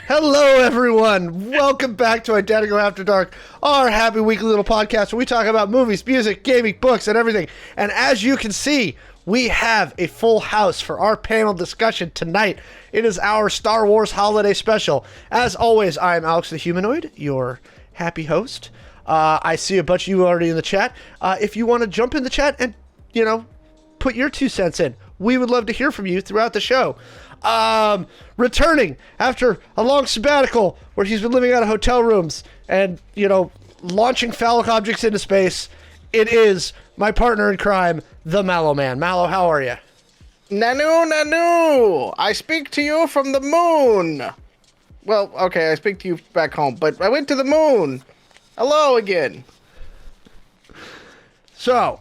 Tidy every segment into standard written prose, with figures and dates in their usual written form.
Hello, everyone. Welcome back to Identical After Dark, our happy weekly little podcast where we talk about movies, music, gaming, books, and everything. And as you can see, we have a full house for our panel discussion tonight. It is our Star Wars holiday special. As always, I am Alex the Humanoid, your happy host. I see a bunch of you already in the chat. If you want to jump in the chat and, put your 2 cents in, we would love to hear from you throughout the show. Returning after a long sabbatical where he's been living out of hotel rooms and, launching phallic objects into space, it is my partner in crime, the Mallo Man. Mallo, how are you? Nanu! I speak to you from the moon! Well, okay, I speak to you back home, but I went to the moon! Hello again! So,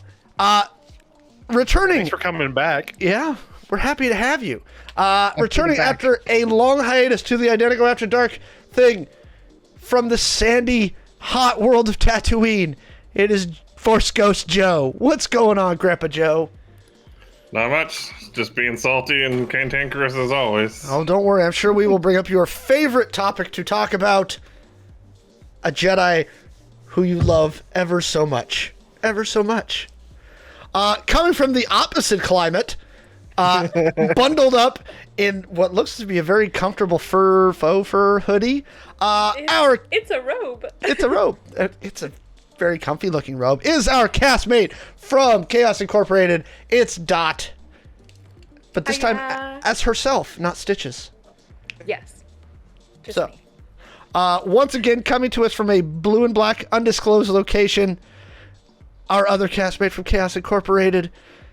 returning... Thanks for coming back. Yeah, we're happy to have you. Returning after a long hiatus to the Identical After Dark thing from the sandy, hot world of Tatooine, it is Force Ghost Joe. What's going on, GrandpaJo? Not much. Just being salty and cantankerous as always. Oh, don't worry. I'm sure we will bring up your favorite topic to talk about. A Jedi who you love ever so much. Ever so much. Coming from the opposite climate, bundled up in what looks to be a very comfortable faux fur hoodie. It's a robe. It's a robe. It's a very comfy looking robe. Is our castmate from Chaos Incorporated. It's Dot. But this time as herself, not Stitches. Yes. Just So, me. once again, coming to us from a blue and black undisclosed location, our other castmate from Chaos Incorporated,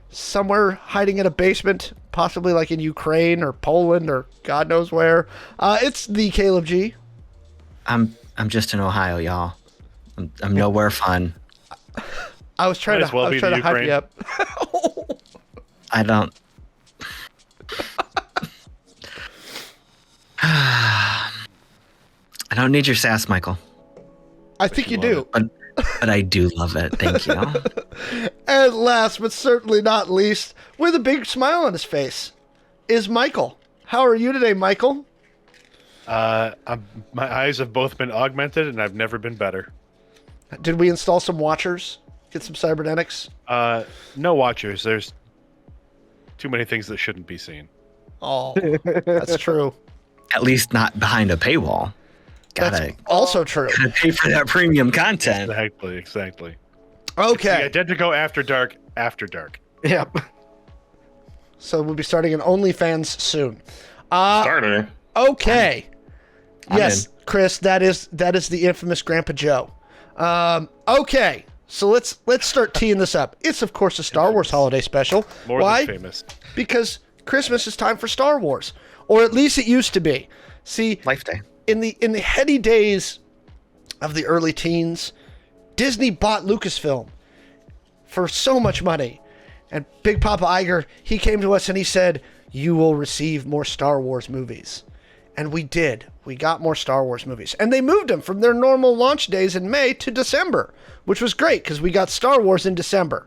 somewhere hiding in a basement, possibly like in Ukraine or Poland or God knows where. It's the Caleb G. I'm just in Ohio, y'all. I'm nowhere fun. I was trying to hype you up. I don't. I don't need your sass, Michael. I think you do. But I do love it. Thank you. And last but certainly not least, with a big smile on his face, is Michael. How are you today, Michael? My eyes have both been augmented, and I've never been better. Did we install some watchers? Get some cybernetics? No watchers. There's too many things that shouldn't be seen. Oh, that's true. At least not behind a paywall. That's also true. Gotta pay for that premium content. Exactly. Okay. It's the Identico After Dark. Yep. So we'll be starting an OnlyFans soon. Starting. Okay. I'm Yes, Chris, that is the infamous GrandpaJo. Okay. So let's start teeing this up. It's of course a Star Wars holiday special. More Why? than famous. Because Christmas is time for Star Wars, or at least it used to be. See, Life Day. in the heady days of the early teens, Disney bought Lucasfilm for so much money. And Big Papa Iger, he came to us and he said, "You will receive more Star Wars movies." And we did. We got more Star Wars movies. And they moved them from their normal launch days in May to December, which was great because we got Star Wars in December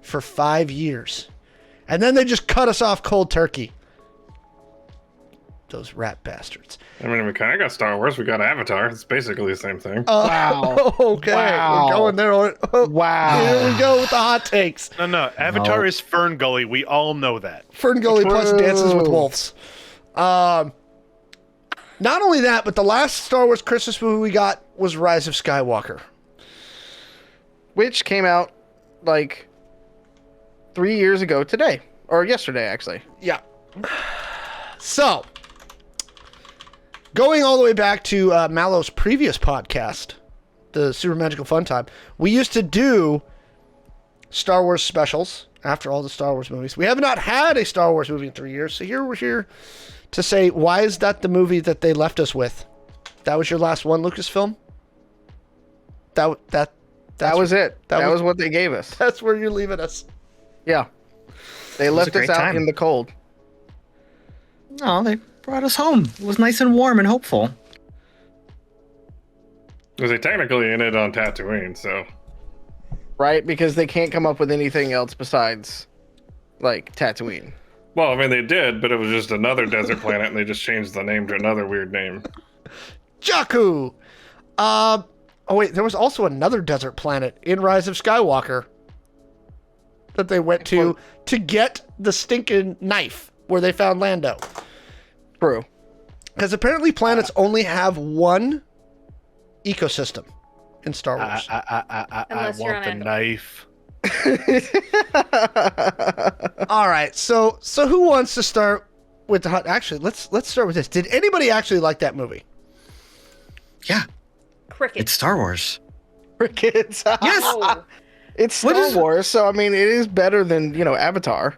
for 5 years. And then they just cut us off cold turkey. Those rat bastards. I mean, we kind of got Star Wars. We got Avatar. It's basically the same thing. Wow. Okay. Wow. We're going there. Wow. Here we go with the hot takes. No. Avatar is Fern Gully. We all know that. Fern Gully plus True. Dances with Wolves. Not only that, but the last Star Wars Christmas movie we got was Rise of Skywalker. Which came out like 3 years ago today. Or yesterday, actually. Yeah. So, going all the way back to Mallo's previous podcast, the Super Magical Fun Time, we used to do Star Wars specials after all the Star Wars movies. We have not had a Star Wars movie in 3 years, so here we're here to say, why is that the movie that they left us with? That was your last one, Lucasfilm? That was it. That was what they gave us. That's where you're leaving us. Yeah. They left us great out time. in the cold. No, they brought us home. It was nice and warm and hopeful. Because they technically ended on Tatooine, so... Right? Because they can't come up with anything else besides, like, Tatooine. Well, I mean, they did, but it was just another desert planet, and they just changed the name to another weird name. Jakku. Oh wait, there was also another desert planet in Rise of Skywalker that they went to get the stinking knife where they found Lando. True. Because apparently planets only have one ecosystem in Star Wars. I Unless you're want on the Endor. knife. All right, so who wants to start with the hot? Actually, let's start with this. Did anybody actually like that movie? Yeah, Cricket. it's Star Wars. Crickets. Yes. Oh, It's Star Wars, so I mean, it is better than, Avatar.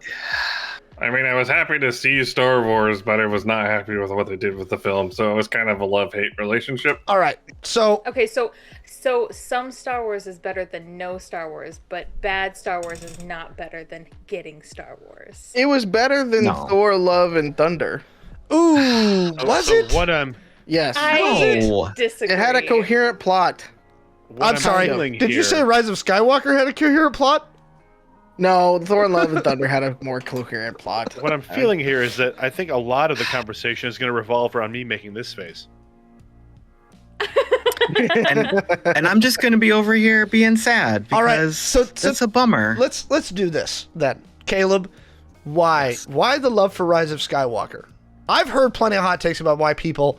I mean, I was happy to see Star Wars, but I was not happy with what they did with the film. So it was kind of a love-hate relationship. All right, so okay, so some Star Wars is better than no Star Wars, but bad Star Wars is not better than getting Star Wars. It was better than No. Thor: Love and Thunder. ooh, was so it? What Yes. No. Disagree. It had a coherent plot. I'm sorry. feeling Did you here- say Rise of Skywalker had a coherent plot? No, Thor: Love and Thunder had a more coherent plot. What I'm feeling here is that I think a lot of the conversation is going to revolve around me making this face. And I'm just gonna be over here being sad because All right, so that's a bummer. let's do this then. Caleb, why? Yes. Why the love for Rise of Skywalker? I've heard plenty of hot takes about why people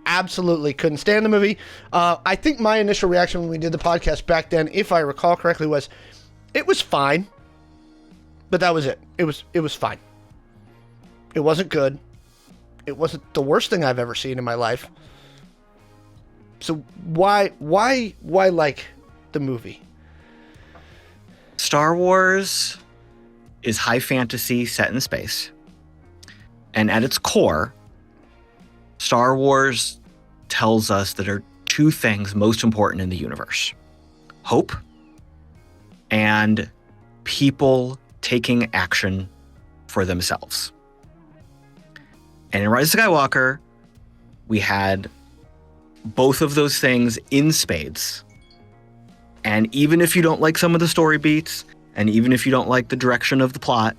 absolutely couldn't stand the movie. I think my initial reaction when we did the podcast back then, if I recall correctly, was it was fine. But that was it. It was fine. It wasn't good. It wasn't the worst thing I've ever seen in my life. So why like the movie? Star Wars is high fantasy set in space. And at its core, Star Wars tells us that there are two things most important in the universe: hope and people taking action for themselves. And in Rise of Skywalker, we had both of those things in spades. And even if you don't like some of the story beats, and even if you don't like the direction of the plot,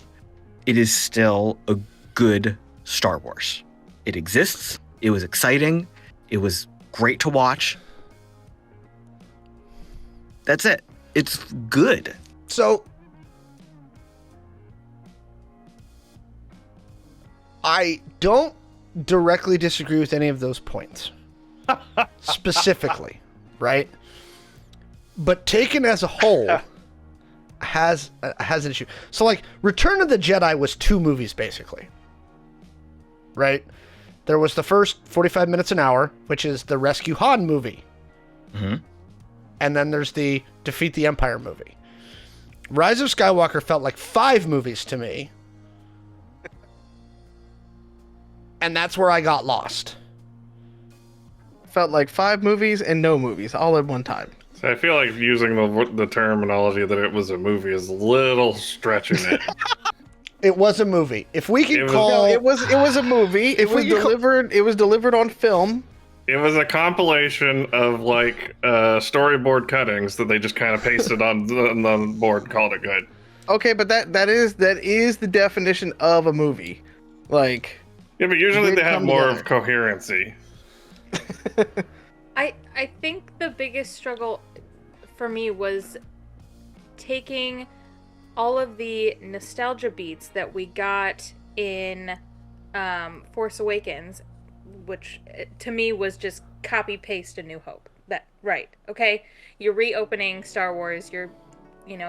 it is still a good Star Wars. It exists. It was exciting. It was great to watch. That's it. It's good. So I don't directly disagree with any of those points. Specifically, right? But taken as a whole has an issue. So like Return of the Jedi was 2 movies basically. Right? There was the first 45 minutes an hour, which is the Rescue Han movie. Mm-hmm. And then there's the Defeat the Empire movie. Rise of Skywalker felt like 5 movies to me. And that's where I got lost. Felt like 5 movies and no movies all at one time. So I feel like using the terminology that it was a movie is a little stretching it. It was a movie. If we could It was- call... No, it was a movie. If we could It was delivered on film. It was a compilation of like storyboard cuttings that they just kind of pasted on the board and called it good. Okay, but that is the definition of a movie. Like, Yeah, but usually They they have come more together. of coherency. I think the biggest struggle for me was taking all of the nostalgia beats that we got in Force Awakens, which to me was just copy paste A New Hope. That right, okay? You're reopening Star Wars. You're,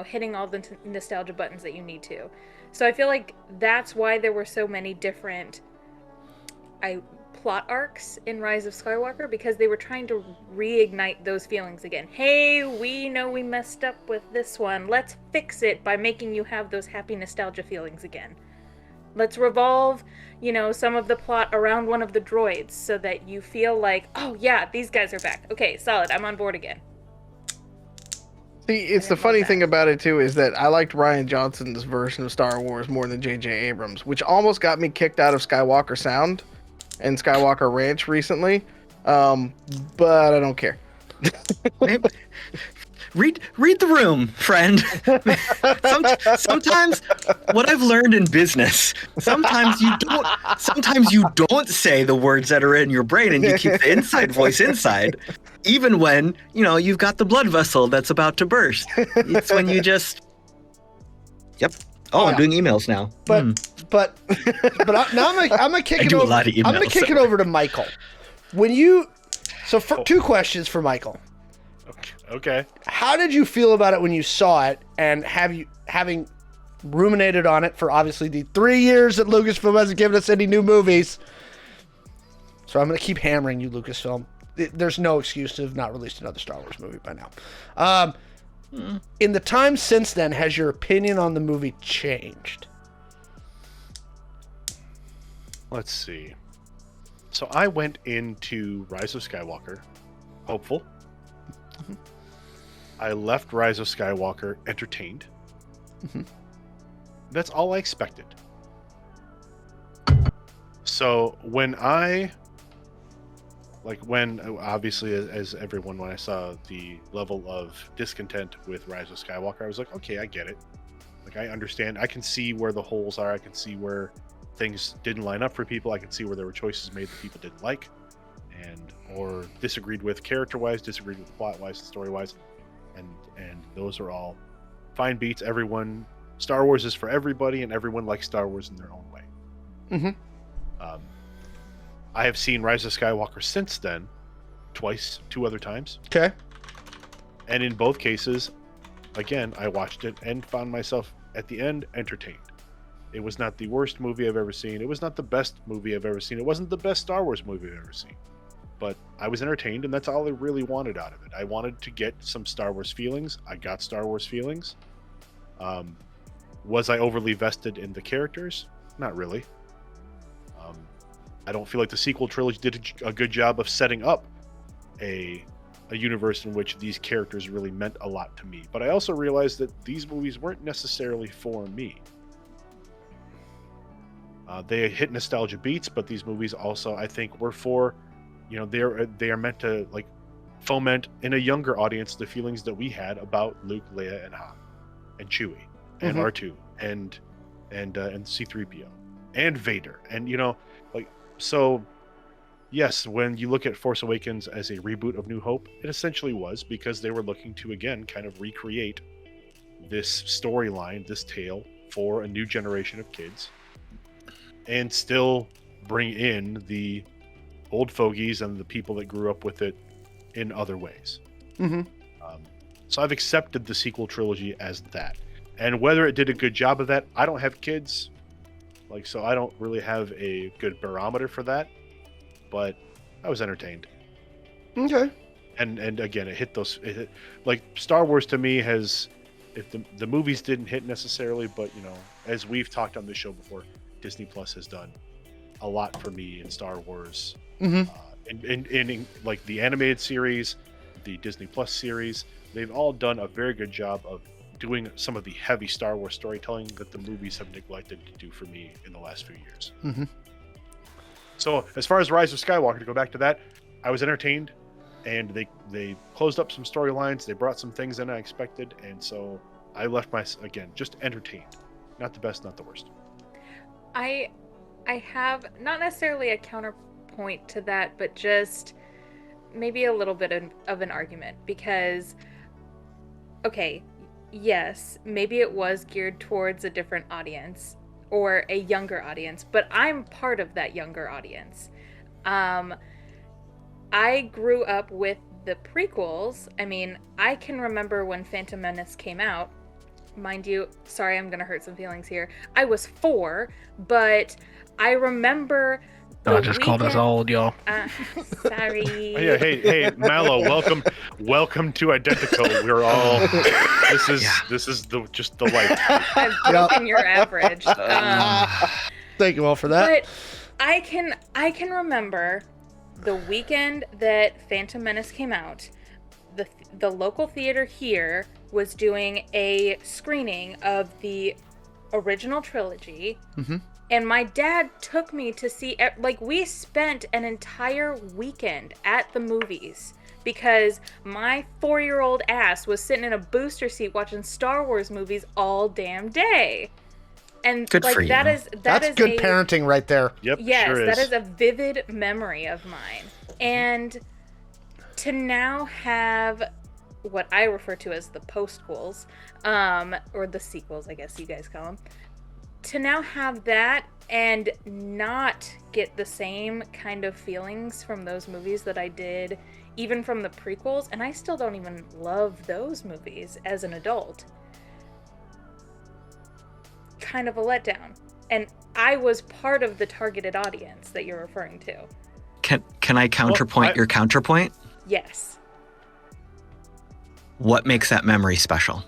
hitting all the nostalgia buttons that you need to. So I feel like that's why there were so many different plot arcs in Rise of Skywalker, because they were trying to reignite those feelings again. Hey, we know we messed up with this one. Let's fix it by making you have those happy nostalgia feelings again. Let's revolve, some of the plot around one of the droids so that you feel like, oh yeah, these guys are back. Okay, solid. I'm on board again. see, it's the funny thing about it too is that I liked Rian Johnson's version of Star Wars more than J.J. Abrams, which almost got me kicked out of Skywalker Sound and Skywalker Ranch recently. But I don't care. read the room, friend. Sometimes what I've learned in business, sometimes you don't say the words that are in your brain and you keep the inside voice inside, even when, you've got the blood vessel that's about to burst. It's when you just Yep. Oh, I'm doing emails now. But now I'm gonna kick I it do over. a lot of emails, I'm gonna kick it over to Michael. Two questions for Michael. Okay. How did you feel about it when you saw it, and having ruminated on it for obviously the 3 years that Lucasfilm hasn't given us any new movies? So I'm gonna keep hammering you, Lucasfilm. There's no excuse to have not released another Star Wars movie by now. In the time since then, has your opinion on the movie changed? Let's see. So I went into Rise of Skywalker hopeful. Mm-hmm. I left Rise of Skywalker entertained. Mm-hmm. That's all I expected. So when obviously as everyone, when I saw the level of discontent with Rise of Skywalker, I was like, okay, I get it. Like, I understand. I can see where the holes are. I can see where things didn't line up for people. I can see where there were choices made that people didn't like or disagreed with character-wise, disagreed with plot-wise, story-wise. And those are all fine beats. Star Wars is for everybody, and everyone likes Star Wars in their own way. Mm-hmm. I have seen Rise of Skywalker since then, twice, 2 other times. Okay. And in both cases, again, I watched it and found myself at the end entertained. It was not the worst movie I've ever seen. It was not the best movie I've ever seen. It wasn't the best Star Wars movie I've ever seen. But I was entertained, and that's all I really wanted out of it. I wanted to get some Star Wars feelings. I got Star Wars feelings. Was I overly vested in the characters? Not really. I don't feel like the sequel trilogy did a good job of setting up a universe in which these characters really meant a lot to me. But I also realized that these movies weren't necessarily for me. They hit nostalgia beats, but these movies also, I think, were for, they are meant to like foment in a younger audience the feelings that we had about Luke, Leia, and Han, and Chewie, and R2, and C-3PO, and Vader, and so. Yes, when you look at Force Awakens as a reboot of New Hope, it essentially was, because they were looking to, again, kind of recreate this storyline, this tale, for a new generation of kids, and still bring in the old fogies and the people that grew up with it in other ways. Mm-hmm. So I've accepted the sequel trilogy as that. And whether it did a good job of that, I don't have kids, so I don't really have a good barometer for that. But I was entertained. Okay. And again, it hit like Star Wars to me has, if the movies didn't hit necessarily, but as we've talked on this show before, Disney Plus has done a lot for me in Star Wars. Mm-hmm. In like the animated series, the Disney Plus series, they've all done a very good job of doing some of the heavy Star Wars storytelling that the movies have neglected to do for me in the last few years. Mm-hmm. So as far as Rise of Skywalker, to go back to that, I was entertained, and they closed up some storylines. They brought some things in I expected, and so I left just entertained. Not the best, not the worst. I have not necessarily a counterpoint to that, but just maybe a little bit of an argument, because, okay, yes, maybe it was geared towards a different audience, or a younger audience, but I'm part of that younger audience. I grew up with the prequels. I mean, I can remember when Phantom Menace came out. Mind you, sorry, I'm gonna hurt some feelings here. I was 4, but I remember I just called us old, y'all. Sorry. Hey, Mallo, welcome to Identico. We're all. This is just the light. I've broken your average. Thank you all for that. But I can remember the weekend that Phantom Menace came out. The local theater here was doing a screening of the original trilogy. Mm-hmm. And my dad took me to see, we spent an entire weekend at the movies because my 4-year-old ass was sitting in a booster seat watching Star Wars movies all damn day. And Good like for you. that's good parenting right there. Yep. Yes, sure that is a vivid memory of mine. And to now have what I refer to as the postquels, or the sequels, I guess you guys call them, to now have that and not get the same kind of feelings from those movies that I did even from the prequels, and I still don't even love those movies as an adult. Kind of a letdown. And I was part of the targeted audience that you're referring to. Can I counterpoint your counterpoint? Yes. What makes that memory special?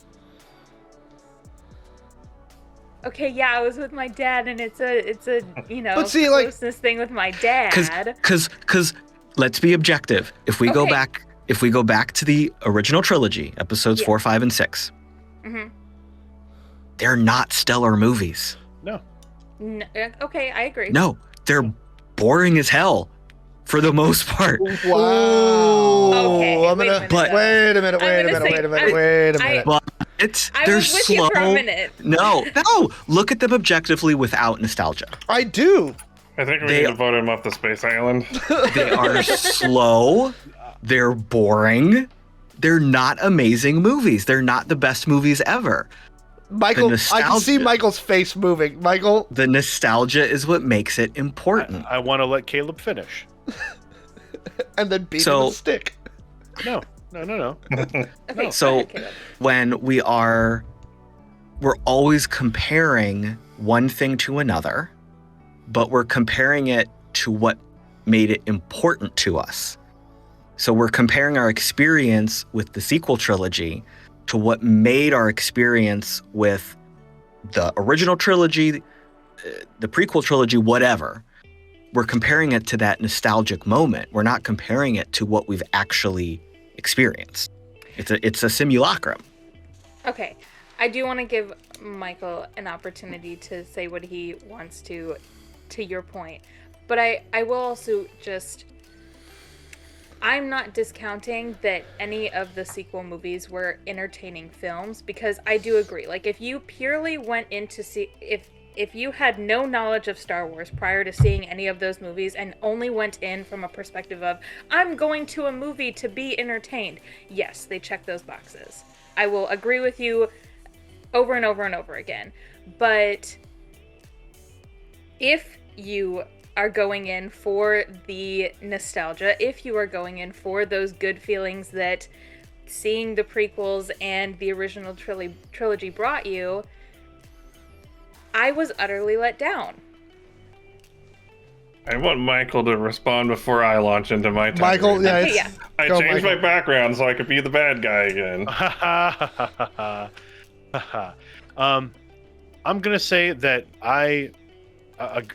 Okay, yeah, I was with my dad, and it's a But see, like- closeness thing with my dad. Because let's be objective. If we go back to the original trilogy, episodes 4, 5, and 6, they're not stellar movies. No. Okay, I agree. No, they're boring as hell for the most part. Wow. Okay, I'm wait a gonna minute, wait a minute. But I they're was with slow. you for a minute. No. Look at them objectively without nostalgia. I do. I think we They- need to vote him off the space island. They are slow. They're boring. They're not amazing movies. They're not the best movies ever. Michael, The I can see nostalgia. Michael's face moving. Michael, The nostalgia is what makes it important. I want to let Caleb finish. and then beat him So- with a stick. No. Okay, So go ahead, Caleb. when we're always comparing one thing to another, but we're comparing it to what made it important to us. So we're comparing our experience with the sequel trilogy to what made our experience with the original trilogy, the prequel trilogy, whatever. We're comparing it to that nostalgic moment. We're not comparing it to what we've actually experienced. It's a simulacrum. Okay, I do want to give Michael an opportunity to say what he wants to your point. But I will also just... I'm not discounting that any of the sequel movies were entertaining films, because I do agree. Like, if you purely went in to see... If you had no knowledge of Star Wars prior to seeing any of those movies and only went in from a perspective of, I'm going to a movie to be entertained, yes, they check those boxes. I will agree with you over and over and over again. But if you are going in for the nostalgia, if you are going in for those good feelings that seeing the prequels and the original trilogy brought you, I was utterly let down. I want Michael to respond before I launch into my time. Michael, yeah, Okay, it's, yeah. I Go, changed Michael. my background so I could be the bad guy again. I'm gonna say that I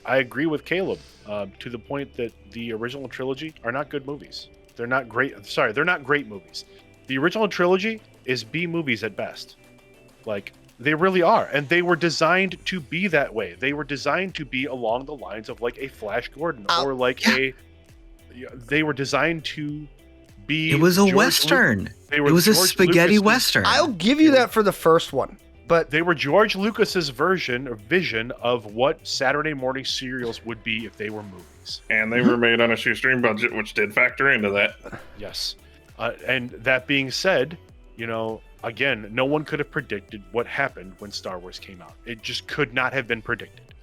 agree with Caleb to the point that the original trilogy are not good movies. They're not great. Sorry, they're not great movies. The original trilogy is B movies at best. Like, they really are, and they were designed to be that way. They were designed to be along the lines of like a Flash Gordon or like they were designed to be. It was a George Western. They were It was a George spaghetti Lucas's- Western. I'll give you that for the first one, but They were George Lucas's version or vision of what Saturday morning serials would be if they were movies. And they were made on a shoestring budget, which did factor into that. Yes. And that being said, again, no one could have predicted what happened when Star Wars came out. It just could not have been predicted.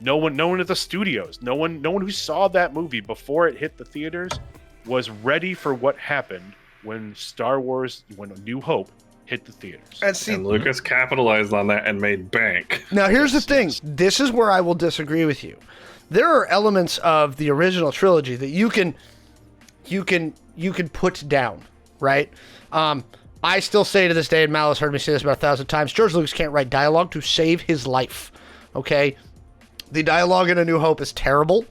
No one at the studios, no one who saw that movie before it hit the theaters was ready for what happened when when A New Hope hit the theaters. and see, And Lucas capitalized on that and made bank. now here's the Yes, thing. yes. This is where I will disagree with you. There are elements of the original trilogy that you can put down, right? I still say to this day, and Mallo's heard me say this about 1,000 times, George Lucas can't write dialogue to save his life. Okay, the dialogue in A New Hope is terrible.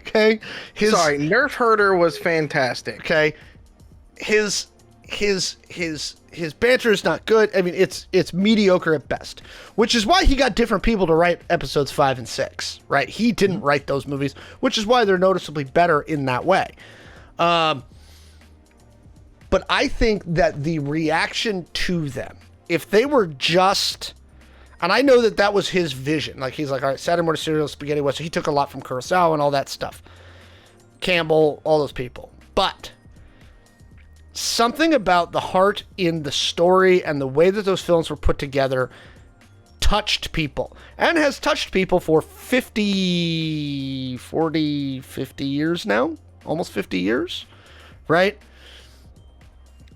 Okay, Sorry, Nerf Herder was fantastic. Okay, his banter is not good. I mean, it's mediocre at best, which is why he got different people to write episodes 5 and 6. Right? He didn't write those movies, which is why they're noticeably better in that way. But I think that the reaction to them, if they were just, and I know that that was his vision. Like, he's like, all right, Saturday morning cereal, spaghetti western. He took a lot from Kurosawa and all that stuff. Campbell, all those people. But something about the heart in the story and the way that those films were put together touched people, and has touched people for 50 years now, almost 50 years, right?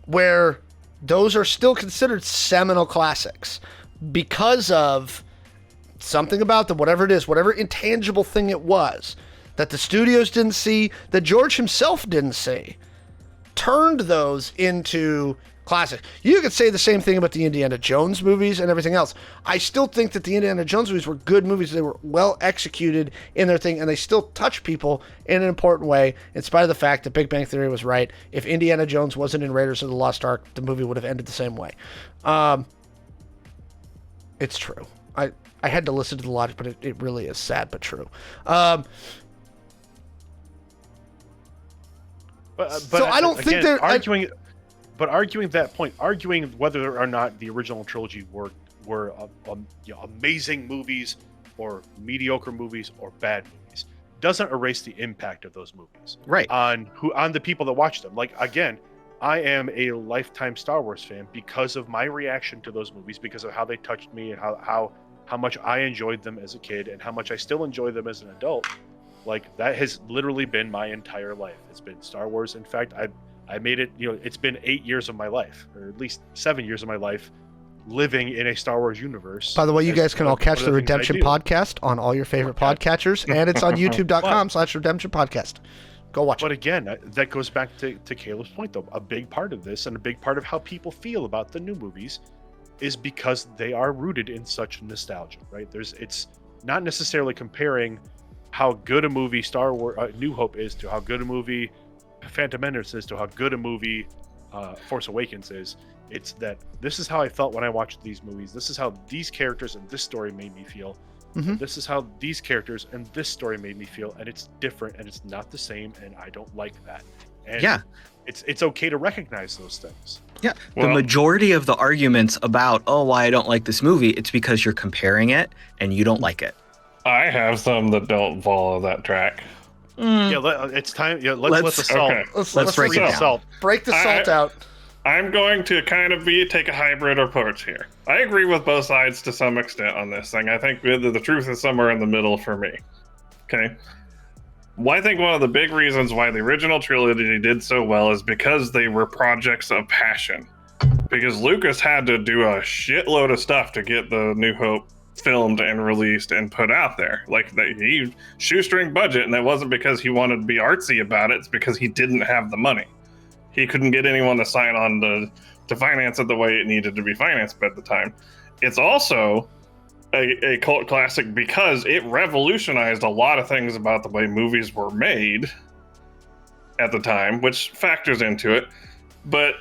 Where those are still considered seminal classics because of something about them, whatever it is, whatever intangible thing it was that the studios didn't see, that George himself didn't see, turned those into classics. You could say the same thing about the Indiana Jones movies and everything else. I still think that the Indiana Jones movies were good movies. They were well executed in their thing, and they still touch people in an important way, in spite of the fact that Big Bang Theory was right. If Indiana Jones wasn't in Raiders of the Lost Ark, the movie would have ended the same way. It's true. I had to listen to the logic, but it really is sad but true. So I don't think they're arguing. But arguing that point, arguing whether or not the original trilogy were amazing movies or mediocre movies or bad movies, doesn't erase the impact of those movies, Right. on the people that watch them. Like, again, I am a lifetime Star Wars fan because of my reaction to those movies, because of how they touched me and how much I enjoyed them as a kid and how much I still enjoy them as an adult. Like, that has literally been my entire life. It's been Star Wars. In fact, I made it, it's been 8 years of my life, or at least 7 years of my life, living in a Star Wars universe. By the way, you guys can all catch the Redemption podcast on all your favorite podcatchers, and it's on youtube.com/Redemption podcast. Go watch But it. again, that goes back to Caleb's point, though. A big part of this, and a big part of how people feel about the new movies, is because they are rooted in such nostalgia, right? It's not necessarily comparing how good a movie Star Wars New Hope is to how good a movie Phantom Menace is to how good a movie Force Awakens is. It's that this is how I felt when I watched these movies. This is how these characters and this story made me feel. Mm-hmm. This is how these characters and this story made me feel, and it's different and it's not the same, and I don't like that. And Yeah. it's okay to recognize those things. Yeah. The Well- majority of the arguments about, why I don't like this movie, it's because you're comparing it and you don't like it. I have some that don't follow that track. Yeah, it's time. Yeah, let's let the salt. Okay. Let's break it the down. salt. Break the salt out. I'm going to kind of take a hybrid approach here. I agree with both sides to some extent on this thing. I think the truth is somewhere in the middle for me. Okay. Well, I think one of the big reasons why the original trilogy did so well is because they were projects of passion. Because Lucas had to do a shitload of stuff to get the New Hope filmed and released and put out there. Like, he shoestring budget, and that wasn't because he wanted to be artsy about it. It's because he didn't have the money. He couldn't get anyone to sign on to finance it the way it needed to be financed at the time. It's also a cult classic because it revolutionized a lot of things about the way movies were made at the time, which factors into it. But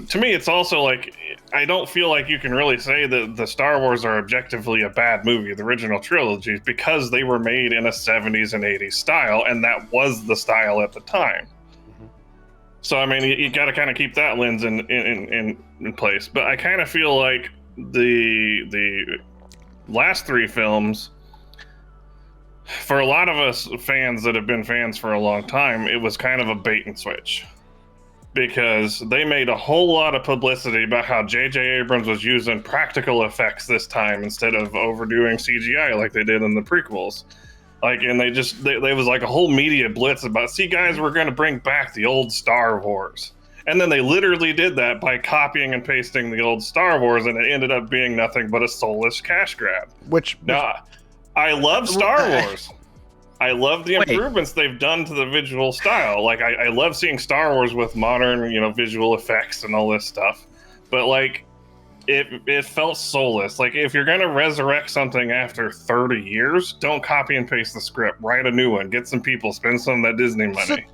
to me, it's also like, I don't feel like you can really say that the Star Wars are objectively a bad movie, the original trilogy, because they were made in a 70s and 80s style, and that was the style at the time. Mm-hmm. So, I mean, you got to kind of keep that lens in place. But I kind of feel like the last three films, for a lot of us fans that have been fans for a long time, it was kind of a bait and switch. Because they made a whole lot of publicity about how J.J. Abrams was using practical effects this time instead of overdoing CGI like they did in the prequels. Like, and they was like a whole media blitz about, see guys, we're going to bring back the old Star Wars. And then they literally did that by copying and pasting the old Star Wars, and it ended up being nothing but a soulless cash grab. Now, I love Star Wars. I love the improvements they've done to the visual style. Like, I love seeing Star Wars with modern, visual effects and all this stuff. But, like, it felt soulless. Like, if you're going to resurrect something after 30 years, don't copy and paste the script. Write a new one. Get some people. Spend some of that Disney money.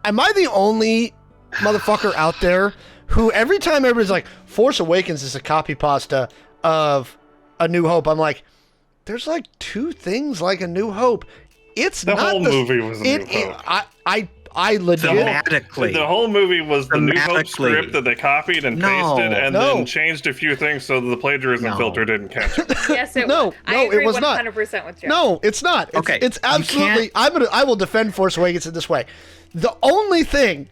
Am I the only motherfucker out there who, every time everybody's like, Force Awakens is a copy pasta of A New Hope, I'm like, there's like two things like A New Hope. It's the not whole movie was A New Hope. I I legit. Thematically. The whole movie was the New Hope Thematically. script that they copied and No. pasted and No. then changed a few things so the plagiarism No. filter didn't catch it. Yes, it No, was. no, I agree it was not. 100% with Joe. No, it's not. It's, Okay, it's you absolutely. I will defend Force Awakens in this way. The only thing,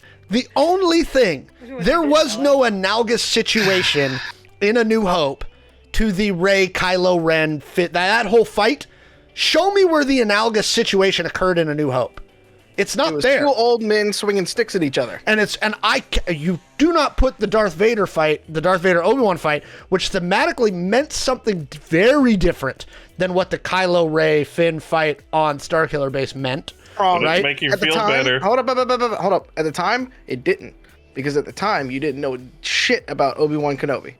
there was no analogous situation in A New Hope to the Rey Kylo Ren fit. That whole fight. Show me where the analogous situation occurred in A New Hope. It's not It was there. two old men swinging sticks at each other. You do not put the Darth Vader fight, the Darth Vader Obi-Wan fight, which thematically meant something very different than what the Kylo Ray Finn fight on Starkiller Base meant. But Right? to make you At the feel time, better. hold up. At the time, it didn't, because at the time you didn't know shit about Obi-Wan Kenobi.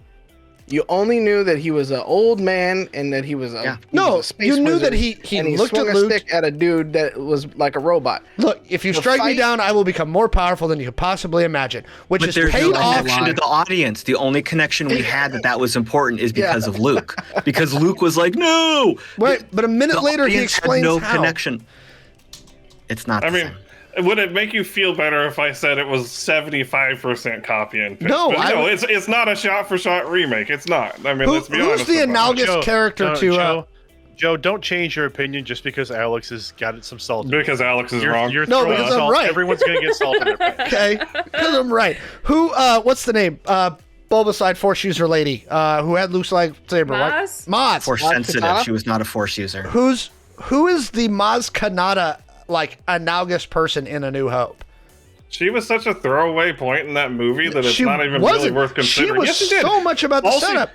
You only knew that he was an old man and that he was a space you knew wizard, that he and he looked swung at a Luke. stick at a dude that was like a robot. Look, if you The strike me fight- down, I will become more powerful than you could possibly imagine, which But is there's paid no off. connection to the audience. The only connection we had that was important is because of Luke. Because Luke was like, no! Right, but a minute The later he audience had explains no how. connection. It's not I the mean, same. would it make you feel better if I said it was 75% copy and paste? No, But I- it's not a shot-for-shot remake. It's not. I mean, let's be Who's honest. the about it. analogous character to? Joe, don't change your opinion just because Alex has got some salt. Because Alex is wrong. You're No, throwing because I'm salt. right. Everyone's gonna get salt in their pants. Okay, because I'm right. Who? What's the name? Bulbasaur Force user lady. Who had Luke's lightsaber? Right? Maz? Maz. Force Maz sensitive. Kanata? She was not a Force user. Who is the Maz Kanata analogous person in A New Hope? She was such a throwaway point in that movie that it's She not even really wasn't. worth considering. She was Yes, she did. so much about the All she- setup.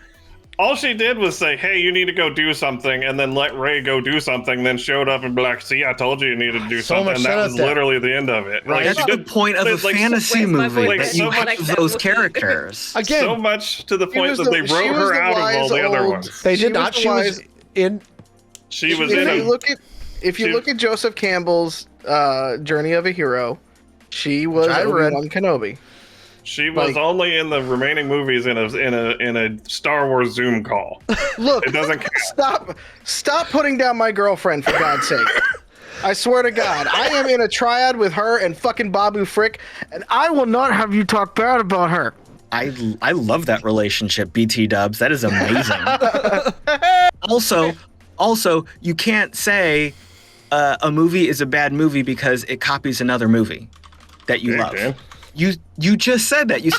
All she did was say, "Hey, you need to go do something," and then let Ray go do something. Then showed up and be like, "See, I told you needed to do So something." much And that setup was there. literally the end of it. Right. That's she the did- point of a like, fantasy Where's my movie, boyfriend? that you So much- have Like those that characters. Again, so much to the She point was that the- they she wrote was her the out of all wise the other old- ones. they She did was not. the She was wise- in. She was If in you a look at she- Joseph Campbell's Journey of a Hero, she was I read. Obi-Wan Kenobi. She was Like- only in the remaining movies in a Star Wars Zoom call. Look, It doesn't count. stop putting down my girlfriend, for God's sake. I swear to God, I am in a triad with her and fucking Babu Frick, and I will not have you talk bad about her. I love that relationship, BT Dubs. That is amazing. Also, you can't say a movie is a bad movie because it copies another movie that you Yeah, love. Dan. You just said that. You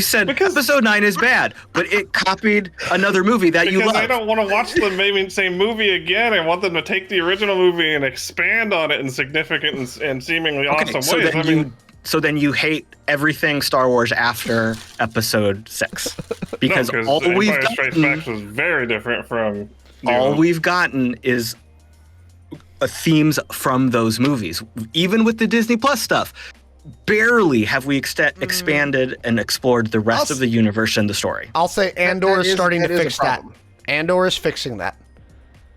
said Because- episode 9 is bad, but it copied another movie that you Because love. I don't want to watch the same movie again. I want them to take the original movie and expand on it in significant and seemingly awesome so ways. then you hate everything Star Wars after episode 6 because all we've Empire Strikes gotten, Back was very different from all we've gotten is themes from those movies. Even with the Disney Plus stuff, barely have we expanded and explored the rest of the universe and the story. I'll say Andor is starting to that is a fix that. problem. Andor is fixing that.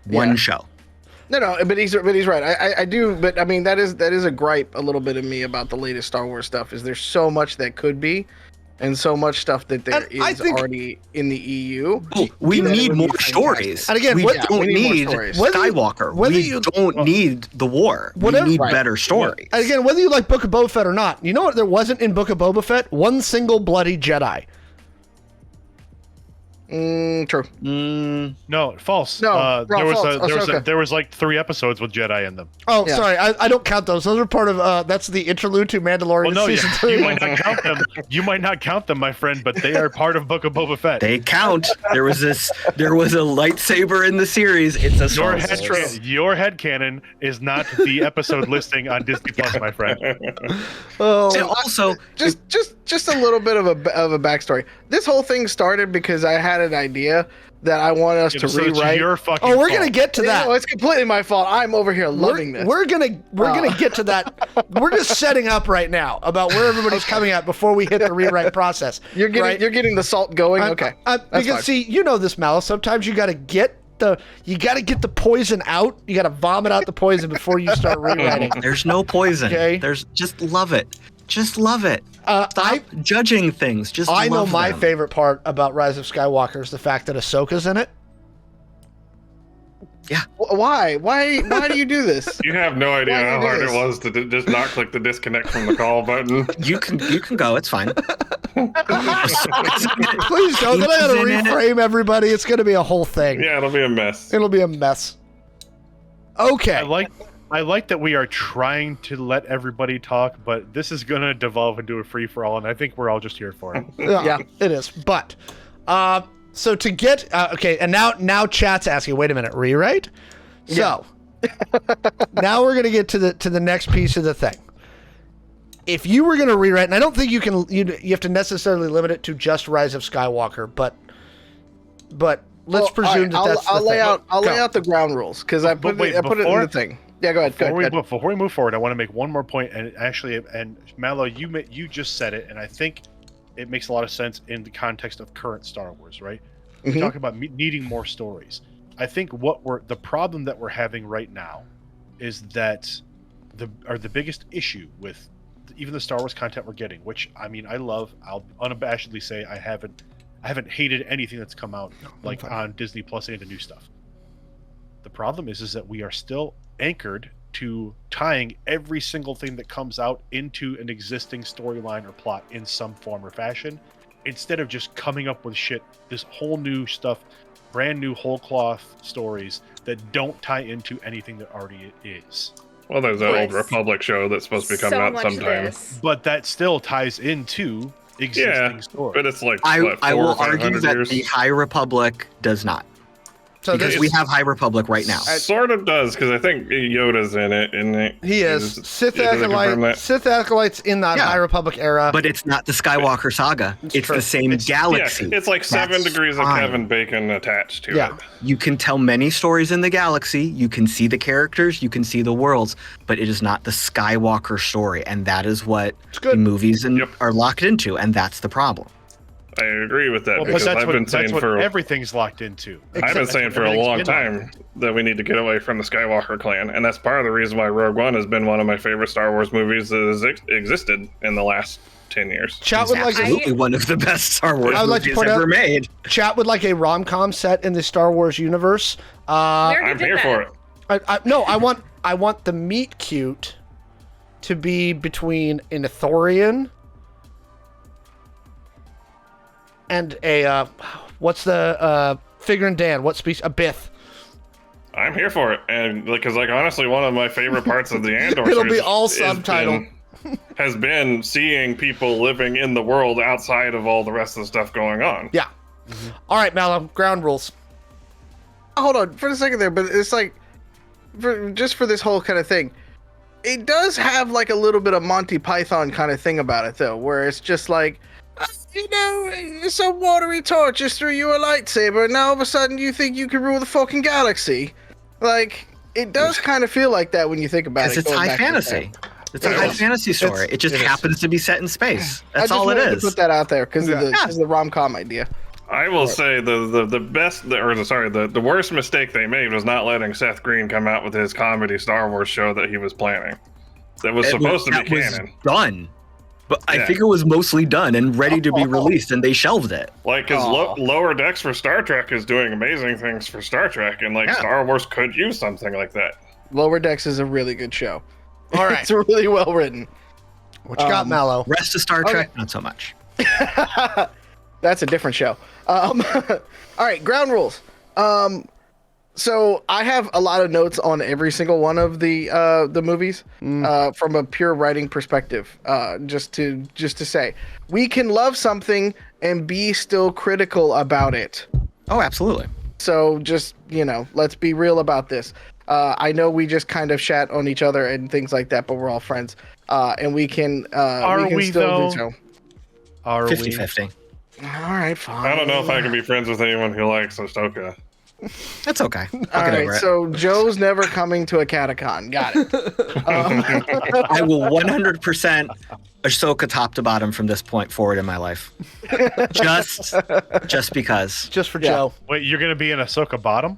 One Yeah. show. No, but he's right. I do, but I mean that is a gripe a little bit of me about the latest Star Wars stuff. Is there's so much that could be, and so much stuff that there And I is think- already in the EU. Oh, we that it need would be more fantastic. stories. And again, we what- don't we need more need stories. Whether you- Skywalker. whether We you- don't need the war. Whatever- we need Right. better stories. And again, whether you like Book of Boba Fett or not, you know what there wasn't in Book of Boba Fett? One single bloody Jedi. True. No, false. No, there wrong, was false. there was like 3 episodes with Jedi in them. Oh, Yeah. sorry, I don't count those. Those are part of that's the interlude to Mandalorian Well, no, season you 3. might not count them. You might not count them, my friend, but they are part of Book of Boba Fett. They count. There was a lightsaber in the series. It's a Your Star head, Wars. your headcanon is not the episode listing on Disney Plus, my friend. Oh, And also, Just a little bit of a backstory. This whole thing started because I had an idea that I want us to So it's rewrite. your fucking we're gonna fault. get to that. No, it's completely my fault. I'm over here loving this. We're gonna get to that. We're just setting up right now about where everybody's coming at before we hit the rewrite process. You're getting right? you're getting the salt going. Okay, that's because fine. see, you know this, Mallo. Sometimes you gotta get the poison out. You gotta vomit out the poison before you start rewriting. there's no poison. Okay. There's just love it. Just love it. I Stop judging things. Just I know love my them. favorite part about Rise of Skywalker is the fact that Ahsoka's in it. Why? Why do you do this? You have no idea Why do you how do hard this? it was to just not click the disconnect from the call button. You can go. It's fine. Please don't. Then I gotta reframe everybody. It's gonna be a whole thing. Yeah, it'll be a mess. It'll be a mess. Okay. I like that we are trying to let everybody talk, but this is gonna devolve into a free for all, and I think we're all just here for it. Yeah, it is. But so to get okay, and now chat's asking, wait a minute, rewrite? So now we're gonna get to the next piece of the thing. If you were gonna rewrite, and I don't think you have to necessarily limit it to just Rise of Skywalker, but let's presume that's I'll the lay thing. out lay out the ground rules because I put it in the thing. Yeah, go ahead. Before we move forward, I want to make one more point, and actually, Mallo, you just said it, and I think it makes a lot of sense in the context of current Star Wars, right? We talk about needing more stories. I think the problem that we're having right now is that the biggest issue with even the Star Wars content we're getting, which I mean I love. I'll unabashedly say I haven't hated anything that's come out on Disney Plus and the new stuff. The problem is that we are still anchored to tying every single thing that comes out into an existing storyline or plot in some form or fashion, instead of just coming up with this whole new stuff, brand new whole cloth stories that don't tie into anything that already is. Well, there's that Old Republic show that's supposed to be coming out sometime. But that still ties into existing stories. But it's like I will argue 500 that years? the High Republic does not. So Because we have High Republic right now. Sort of does, because I think Yoda's in it, isn't it? He is. Sith does it confirm that? Acolytes in that Yeah. High Republic era. But it's not the Skywalker saga. It's true. the same galaxy. Yeah, it's like 7 That's degrees of fine. Kevin Bacon attached to Yeah. it. You can tell many stories in the galaxy. You can see the characters. You can see the worlds. But it is not the Skywalker story. And that is what good. the movies Yep. are locked into. And that's the problem. I agree with that, Well, but because that's I've been what saying for everything's locked into. I've been saying for a long Everything's been time that we need to get away from the Skywalker clan, and that's part of the reason why Rogue One has been one of my favorite Star Wars movies that has existed in the last 10 years. Chat It's would like absolutely one of the best Star Wars I would like to movies point ever out- made. chat would like a rom-com set in the Star Wars universe. I'm here for it. I want the meet cute to be between an Ithorian and a what's the Figure and Dan? What species? A Bith. I'm here for it, and because honestly, one of my favorite parts of the Andor It'll be series all has subtitle. has been seeing people living in the world outside of all the rest of the stuff going on. Yeah. All right, Mallo. Ground rules. Hold on for a second there, but it's like, just for this whole kind of thing, it does have like a little bit of Monty Python kind of thing about it, though, where it's just like, some watery torch just threw you a lightsaber, and now all of a sudden you think you can rule the fucking galaxy. Like, it does kind of feel like that when you think about it. Because it's going high back to the fantasy. time. It's a high fantasy story. It just happens to be set in space. That's all it I just wanted is. to put that out there because of Yeah. the rom-com idea. I will say the worst mistake they made was not letting Seth Green come out with his comedy Star Wars show that he was planning. That was supposed to be canon. Done. But I Yeah. think it was mostly done and ready to be released, and they shelved it. Like, because Lower Decks for Star Trek is doing amazing things for Star Trek, and Star Wars could use something like that. Lower Decks is a really good show. All right. It's really well written. What you got, Mallo? Rest of Star Trek, not so much. That's a different show. All right, ground rules. So I have a lot of notes on every single one of the movies from a pure writing perspective. Just to say, we can love something and be still critical about it. Oh, absolutely. So just, let's be real about this. I know we just kind of chat on each other and things like that, but we're all friends. And we can we, still though? do so. Are 50-50. All right, fine. I don't know if I can be friends with anyone who likes Ahsoka. That's okay. All I'll get right, over it. so Joe's never coming to a catacon. Got it. I will 100% Ahsoka top to bottom from this point forward in my life. Just because. Just for Yeah. Joe. Wait, you're gonna be an Ahsoka bottom?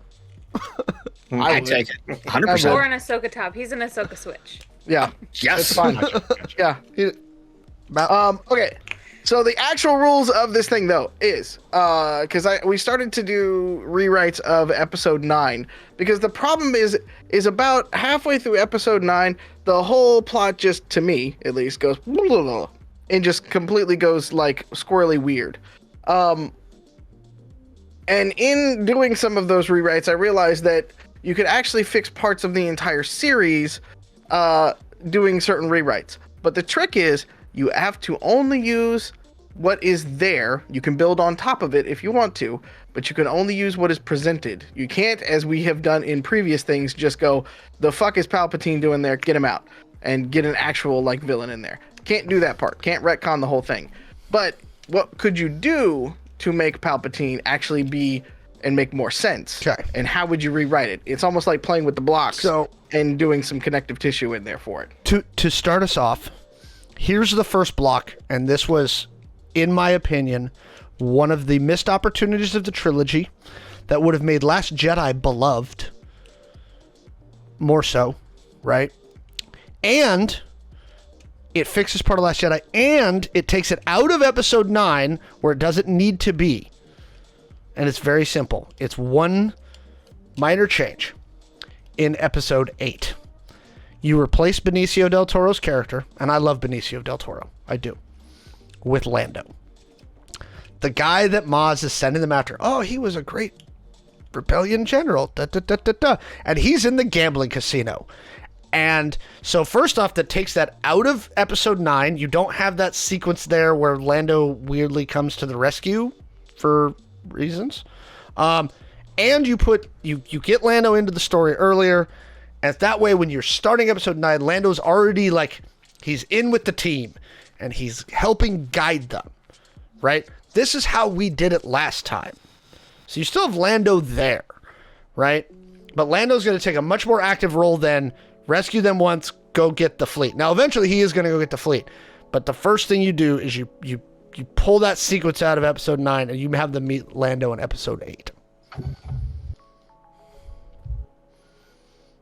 I would. take it. Or 100%. an Ahsoka top. He's an Ahsoka switch. Yeah, Yes. it's fine. Gotcha. Yeah. Mal- Okay. So the actual rules of this thing, though, is because we started to do rewrites of episode 9, because the problem is about halfway through episode 9, the whole plot just, to me at least, goes blah, blah, blah, and just completely goes like squirrely weird. And in doing some of those rewrites, I realized that you could actually fix parts of the entire series doing certain rewrites. But the trick is, you have to only use what is there. You can build on top of it if you want to, but you can only use what is presented. You can't, as we have done in previous things, just go, the fuck is Palpatine doing there? Get him out. And get an actual, like, villain in there. Can't do that part. Can't retcon the whole thing. But what could you do to make Palpatine actually be and make more sense? Okay. And how would you rewrite it? It's almost like playing with the blocks and doing some connective tissue in there for it. To start us off, here's the first block, and this was, in my opinion, one of the missed opportunities of the trilogy that would have made Last Jedi beloved. More so, right? And it fixes part of Last Jedi, and it takes it out of episode 9 where it doesn't need to be. And it's very simple. It's one minor change in episode 8. You replace Benicio del Toro's character, and I love Benicio del Toro. I do. With Lando. The guy that Maz is sending them after. Oh, he was a great rebellion general. Da, da, da, da, da. And he's in the gambling casino. And so first off, that takes that out of episode 9. You don't have that sequence there where Lando weirdly comes to the rescue for reasons. And you get Lando into the story earlier. And that way, when you're starting episode 9, Lando's already like, he's in with the team and he's helping guide them, right? This is how we did it last time. So you still have Lando there, right? But Lando's going to take a much more active role than rescue them once, go get the fleet. Now, eventually he is going to go get the fleet. But the first thing you do is you pull that sequence out of episode 9 and you have them meet Lando in episode 8.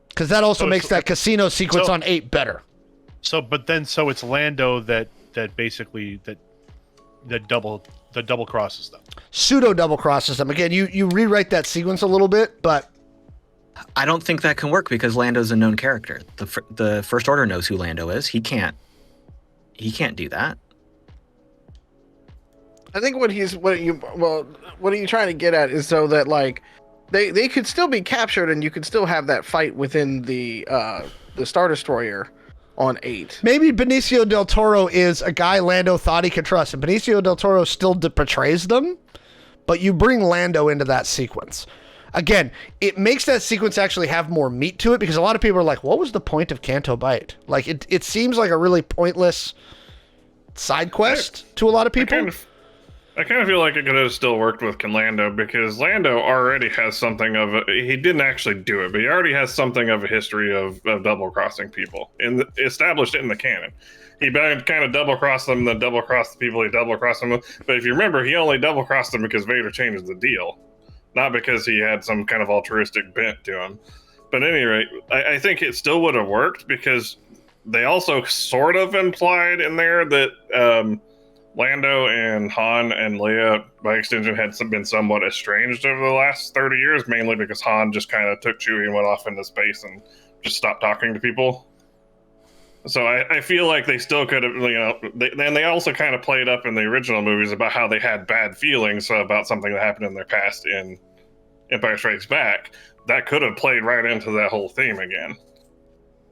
Because that also makes that casino sequence on 8 better. So it's Lando that basically double crosses them. Pseudo double crosses them. Again, you rewrite that sequence a little bit, but I don't think that can work because Lando's a known character. The First Order knows who Lando is. He can't do that. I think what are you trying to get at is so that like they could still be captured and you could still have that fight within the Star Destroyer on 8. Maybe Benicio del Toro is a guy Lando thought he could trust, and Benicio del Toro still betrays them, but you bring Lando into that sequence. Again, it makes that sequence actually have more meat to it, because a lot of people are like, what was the point of Canto Bight? Like, it seems like a really pointless side quest to a lot of people. I kind of feel like it could have still worked with Lando, because Lando already has something of he didn't actually do it, but he already has something of a history of double-crossing people established in the canon. He kind of double-crossed them, then double-crossed the people he double-crossed them with. But if you remember, he only double-crossed them because Vader changed the deal, not because he had some kind of altruistic bent to him. But at any rate, I think it still would have worked, because they also sort of implied in there that Lando and Han and Leia, by extension, had been somewhat estranged over the last 30 years, mainly because Han just kind of took Chewie and went off into space and just stopped talking to people. So I feel like they still could have, and they also kind of played up in the original movies about how they had bad feelings about something that happened in their past in Empire Strikes Back. That could have played right into that whole theme again.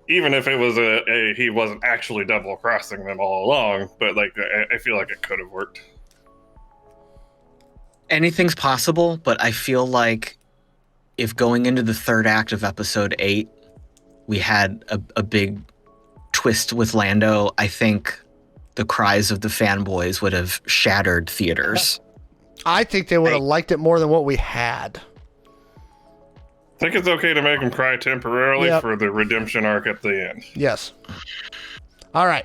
Even if it was he wasn't actually double crossing them all along, but like I feel like it could have worked. Anything's possible, but I feel like if going into the third act of episode 8, we had a big twist with Lando, I think the cries of the fanboys would have shattered theaters. I think they would have liked it more than what we had. I think it's okay to make him cry temporarily for the redemption arc at the end. Yes. All right.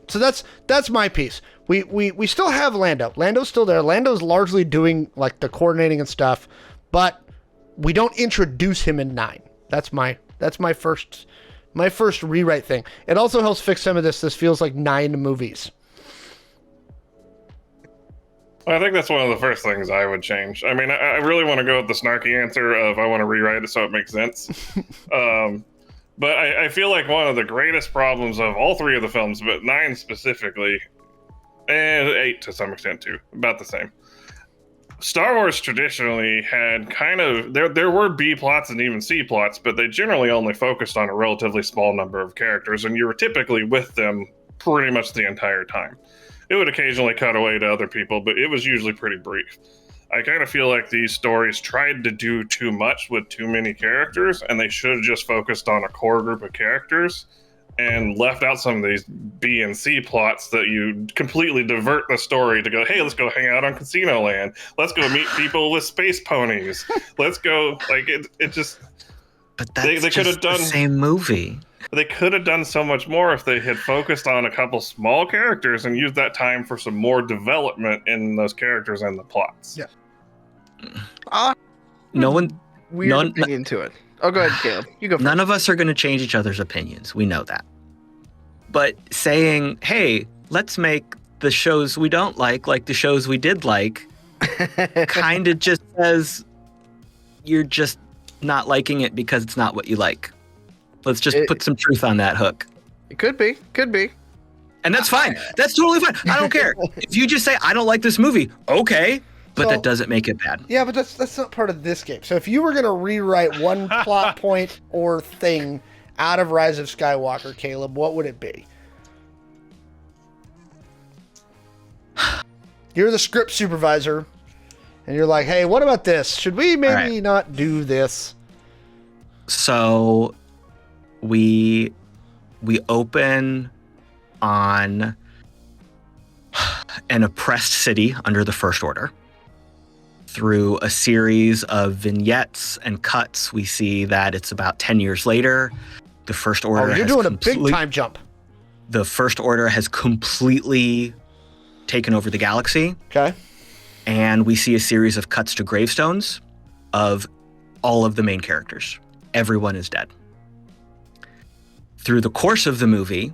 So that's my piece. We still have Lando. Lando's still there. Lando's largely doing like the coordinating and stuff, but we don't introduce him in 9. That's my first rewrite thing. It also helps fix some of this. This feels like 9 movies. I think that's one of the first things I would change. I mean, I really want to go with the snarky answer of I want to rewrite it so it makes sense. But I feel like one of the greatest problems of all three of the films, but 9 specifically, and 8 to some extent too, about the same. Star Wars traditionally had kind of there were B plots and even C plots, but they generally only focused on a relatively small number of characters, and you were typically with them pretty much the entire time. It would occasionally cut away to other people, but it was usually pretty brief. I kind of feel like these stories tried to do too much with too many characters, and they should have just focused on a core group of characters and left out some of these B and C plots that you completely divert the story to go, hey, let's go hang out on Casino Land. Let's go meet people with space ponies. Let's go, like, it just... But that's they could have done the same movie. They could have done so much more if they had focused on a couple small characters and used that time for some more development in those characters and the plots. Yeah. No one... Weird opinion to it. Oh, go ahead, Caleb. You go first. None of us are going to change each other's opinions. We know that. But saying, hey, let's make the shows we don't like the shows we did like, kind of just says you're just not liking it because it's not what you like. Let's just put some truth on that hook. It could be. And that's fine. That's totally fine. I don't care. If you just say, I don't like this movie, okay. But that doesn't make it bad. Yeah, but that's not part of this game. So if you were going to rewrite one plot point or thing out of Rise of Skywalker, Caleb, what would it be? You're the script supervisor, and you're like, hey, what about this? Should we maybe not do this? So we open on an oppressed city under the First Order. Through a series of vignettes and cuts, we see that it's about 10 years later. The First Order you're doing a big time jump. The First Order has completely taken over the galaxy. Okay. And we see a series of cuts to gravestones of all of the main characters. Everyone is dead. Through the course of the movie,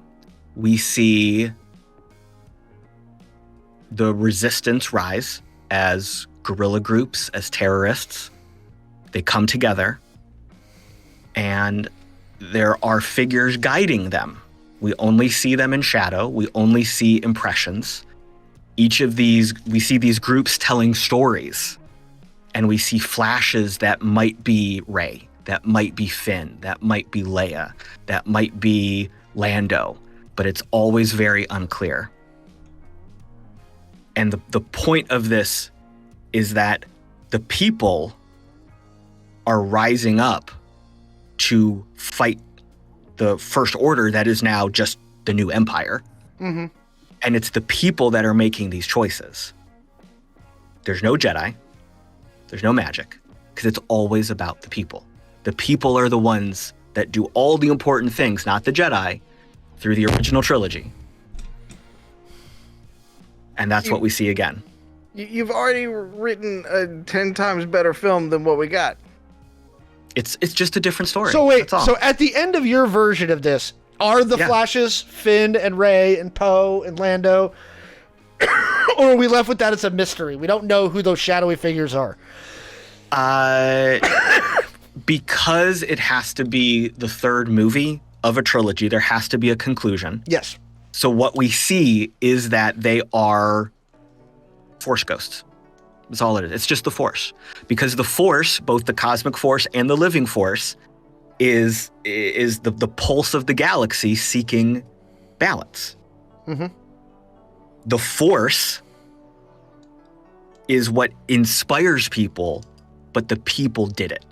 we see the resistance rise as guerrilla groups, as terrorists. They come together, and there are figures guiding them. We only see them in shadow. We only see impressions. Each of these, we see these groups telling stories, and we see flashes that might be Rey, that might be Finn, that might be Leia, that might be Lando, but it's always very unclear. And the point of this is that the people are rising up to fight the First Order that is now just the new empire. Mm-hmm. And it's the people that are making these choices. There's no Jedi. There's no magic, because it's always about the people. The people are the ones that do all the important things, not the Jedi, through the original trilogy. And that's what we see again. You've already written a 10 times better film than what we got. It's just a different story. So wait, That's all. so at the end of your version of this, are the Flashes Finn and Rey and Poe and Lando? Or are we left with that as a mystery? We don't know who those shadowy figures are. Because it has to be the third movie of a trilogy, there has to be a conclusion. Yes. So what we see is that they are Force ghosts. That's all it is. It's just the Force. Because the Force, both the cosmic Force and the living Force, is the pulse of the galaxy seeking balance. Mm-hmm. The Force is what inspires people, but the people did it.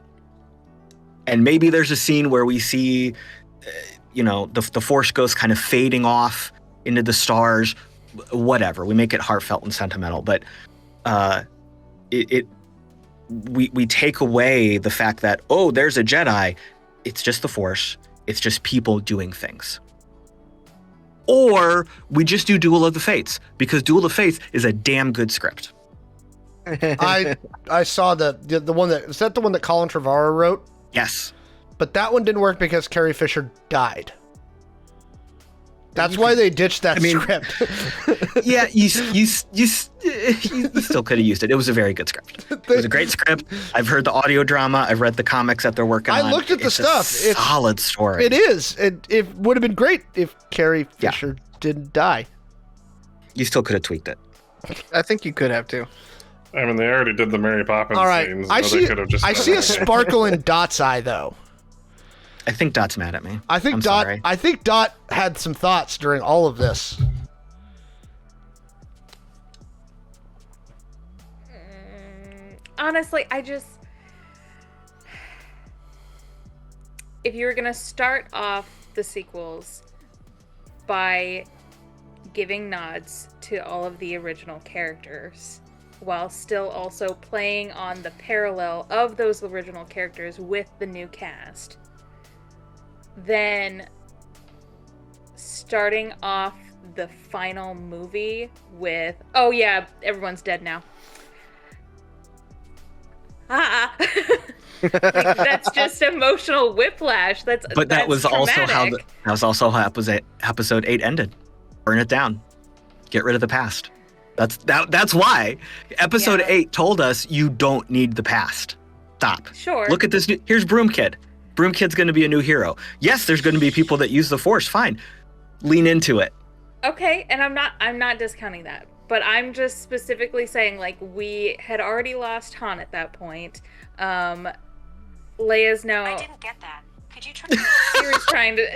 And maybe there's a scene where we see, the Force ghost kind of fading off into the stars, whatever. We make it heartfelt and sentimental, but we take away the fact that, oh, there's a Jedi. It's just the Force. It's just people doing things. Or we just do Duel of the Fates, because Duel of the Fates is a damn good script. I saw the one that, is that the one that Colin Trevorrow wrote? Yes. But that one didn't work because Carrie Fisher died. That's why they ditched that script. Yeah, you still could have used it. It was a very good script. It was a great script. I've heard the audio drama. I've read the comics that they're working on. I looked at the stuff. It's a solid story. It is. It would have been great if Carrie Fisher didn't die. You still could have tweaked it. I think you could have too. I mean, they already did the Mary Poppins All right. scenes. I so see. they could have just I done see a that. sparkle in Dot's eye, though. I think Dot's mad at me. I think I'm Dot. sorry. I think Dot had some thoughts during all of this. Honestly, if you were gonna start off the sequels by giving nods to all of the original characters, while still also playing on the parallel of those original characters with the new cast, then starting off the final movie with, oh yeah, everyone's dead now. Like, that's just emotional whiplash. But that was also how episode 8 ended. Burn it down. Get rid of the past. That's why episode 8 told us you don't need the past. Stop. Sure. Look at this. Here's Broom Kid. Broom Kid's going to be a new hero. Yes, there's going to be people that use the Force. Fine. Lean into it. Okay, and I'm not discounting that. But I'm just specifically saying, like, we had already lost Han at that point. Leia's now. I didn't get that. Could you try?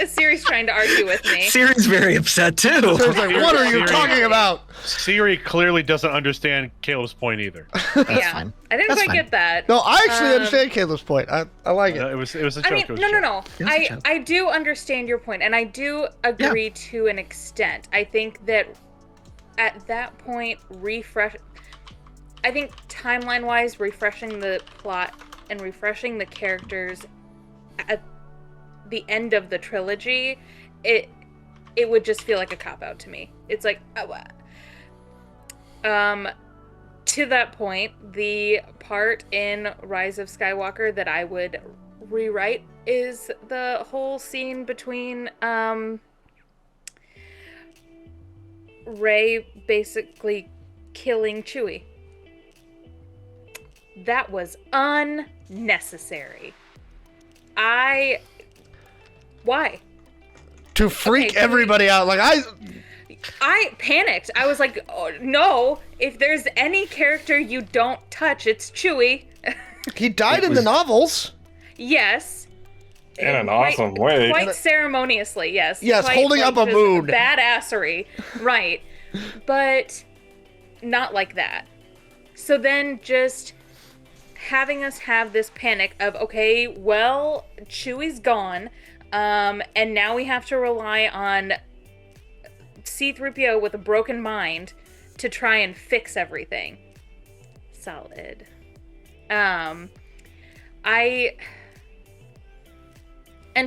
Siri's trying to argue with me. Siri's very upset too. Siri's like, what are you talking about? Siri clearly doesn't understand Caleb's point either. Yeah, fine. I didn't That's quite fine. get that. No, I actually understand Caleb's point. I like it. It was a joke. I mean, it was no. a joke. It was a joke. I do understand your point, and I do agree to an extent. I think that at that point, I think timeline-wise, refreshing the plot and refreshing the characters at the end of the trilogy, it would just feel like a cop-out to me. It's like, to that point, the part in Rise of Skywalker that I would rewrite is the whole scene between Rey basically killing Chewie. That was unnecessary. Why? To freak Okay, everybody out. Like, I panicked. I was like, oh, no, if there's any character you don't touch, it's Chewie. he died in the novels. Yes. In an awesome way. Quite ceremoniously, yes. Yes, Quite, holding like, up a just moon. Badassery. Right. But not like that. So then just having us have this panic of, okay, well, Chewie's gone, and now we have to rely on C-3PO with a broken mind to try and fix everything. Solid. And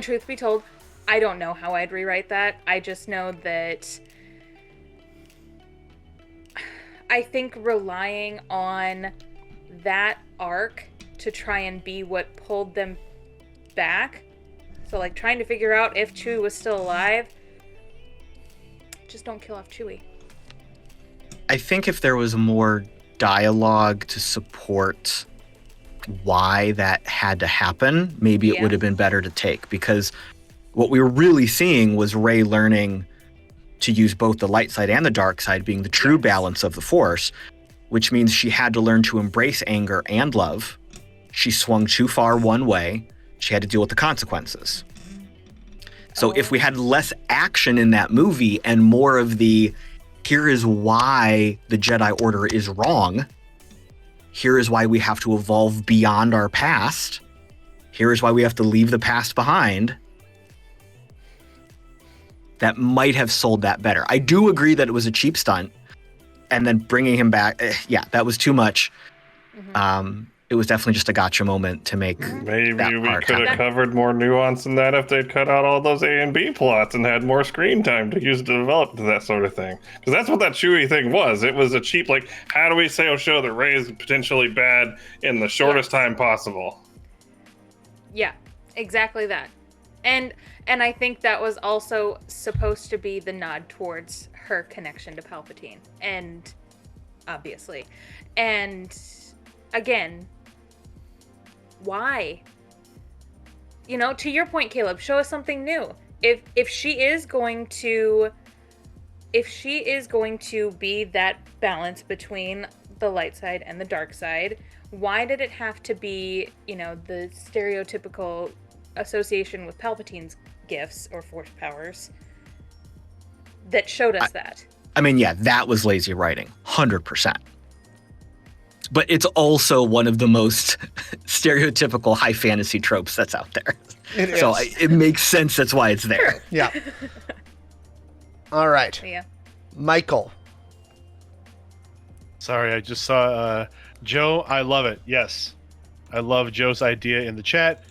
truth be told, I don't know how I'd rewrite that. I just know that I think relying on that arc to try and be what pulled them back, so like trying to figure out if Chewie was still alive, just don't kill off Chewie. I think if there was more dialogue to support why that had to happen, maybe it would have been better to take, because what we were really seeing was Rey learning to use both the light side and the dark side, being the true balance of the Force, which means she had to learn to embrace anger and love. She swung too far one way. She had to deal with the consequences. So if we had less action in that movie and more of the, here is why the Jedi Order is wrong. Here is why we have to evolve beyond our past. Here is why we have to leave the past behind. That might have sold that better. I do agree that it was a cheap stunt. And then bringing him back, that was too much. It was definitely just a gotcha moment to make Maybe that we part could have happen. covered more nuance in that if they'd cut out all those A and B plots and had more screen time to use to develop that sort of thing. Because that's what that Chewie thing was. It was a cheap, like, how do we show that Rey is potentially bad in the shortest time possible? Yeah, exactly that. And I think that was also supposed to be the nod towards her connection to Palpatine, and obviously. And again, why? You know, to your point, Caleb, show us something new. If she is going to be that balance between the light side and the dark side, why did it have to be, you know, the stereotypical association with Palpatine's gifts or force powers that showed us that? I mean, yeah, that was lazy writing, 100%. But it's also one of the most stereotypical high fantasy tropes that's out there. It makes sense. That's why it's there. Sure. Yeah. All right. Yeah. Michael. Sorry, I just saw Joe. I love it. Yes, I love Joe's idea in the chat.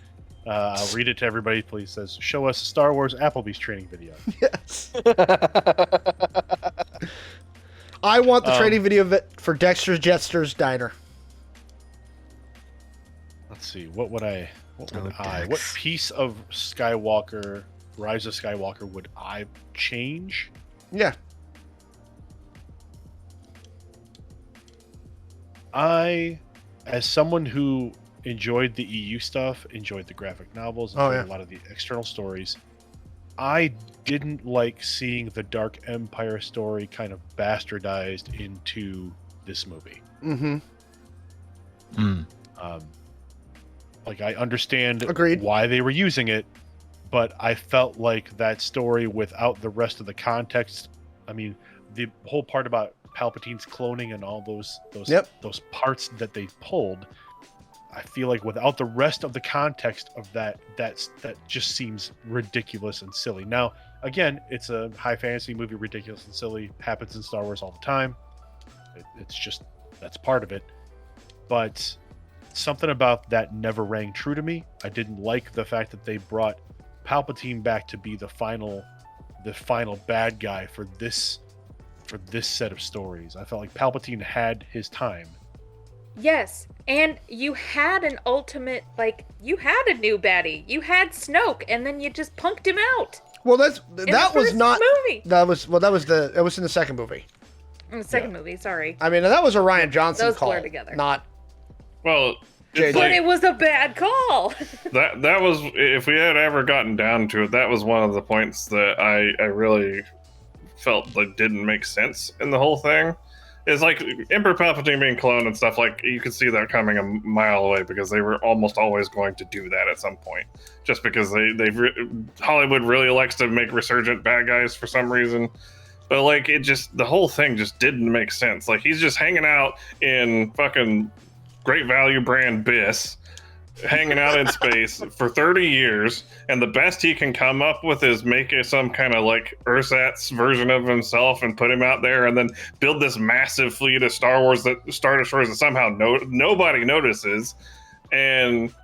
I'll read it to everybody. Please says, show us a Star Wars Applebee's training video. Yes. I want the training video of it for Dexter's Jester's Diner. Let's see. What Dex. what piece of Skywalker, Rise of Skywalker would I change? Yeah. As someone who enjoyed the EU stuff, enjoyed the graphic novels, enjoyed a lot of the external stories, I didn't like seeing the Dark Empire story kind of bastardized into this movie. Mm-hmm. Like, I understand Agreed. why they were using it, but I felt like that story without the rest of the context. I mean, the whole part about Palpatine's cloning and all those parts that they pulled, I feel like without the rest of the context of that just seems ridiculous and silly. Now, again, it's a high fantasy movie. Ridiculous and silly happens in Star Wars all the time. It's just, that's part of it. But something about that never rang true to me. I didn't like the fact that they brought Palpatine back to be the final bad guy for this set of stories. I felt like Palpatine had his time. Yes, and you had an ultimate, like, you had a new baddie. You had Snoke, and then you just punked him out. Well, that was first not movie. That was in the second movie. In the second movie, sorry. I mean, that was a Ryan Johnson Those call, blur together. not. Well, JJ. But it was a bad call. that was, if we had ever gotten down to it, that was one of the points that I really felt like didn't make sense in the whole thing. Is like Emperor Palpatine being cloned and stuff, like you could see that coming a mile away because they were almost always going to do that at some point, just because Hollywood really likes to make resurgent bad guys for some reason. But like, the whole thing just didn't make sense. Like, he's just hanging out in fucking Great Value brand Biss, hanging out in space for 30 years, and the best he can come up with is make some kind of like ersatz version of himself and put him out there, and then build this massive fleet of Star Destroyers that somehow nobody notices, and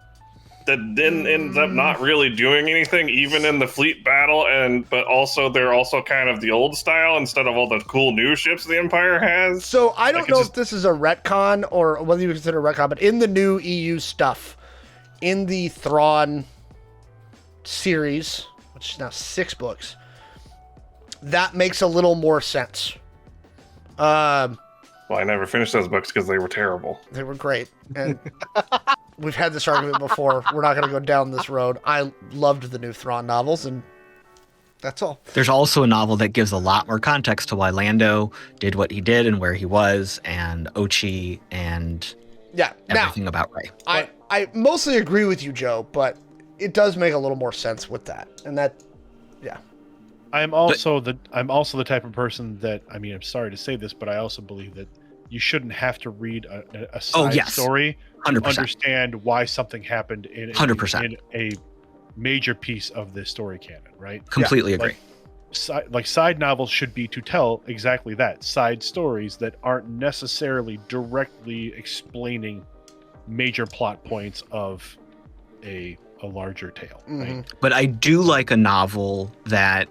that then ends up not really doing anything, even in the fleet battle. But also they're also kind of the old style instead of all the cool new ships the Empire has. So I don't know if this is a retcon or whether you consider a retcon, but in the new EU stuff, in the Thrawn series, which is now 6 books, that makes a little more sense. Well, I never finished those books because they were terrible. They were great. And we've had this argument before. We're not going to go down this road. I loved the new Thrawn novels, and that's all. There's also a novel that gives a lot more context to why Lando did what he did and where he was, and Ochi, and everything about Rey. I mostly agree with you, Joe, but it does make a little more sense with that. And that, yeah. I'm also the type of person that, I mean, I'm sorry to say this, but I also believe that you shouldn't have to read a side story 100%. to understand why something happened in 100%. in a major piece of this story canon, right? Completely agree. Like side novels should be to tell exactly that, side stories that aren't necessarily directly explaining major plot points of a larger tale. Right? But I do like a novel that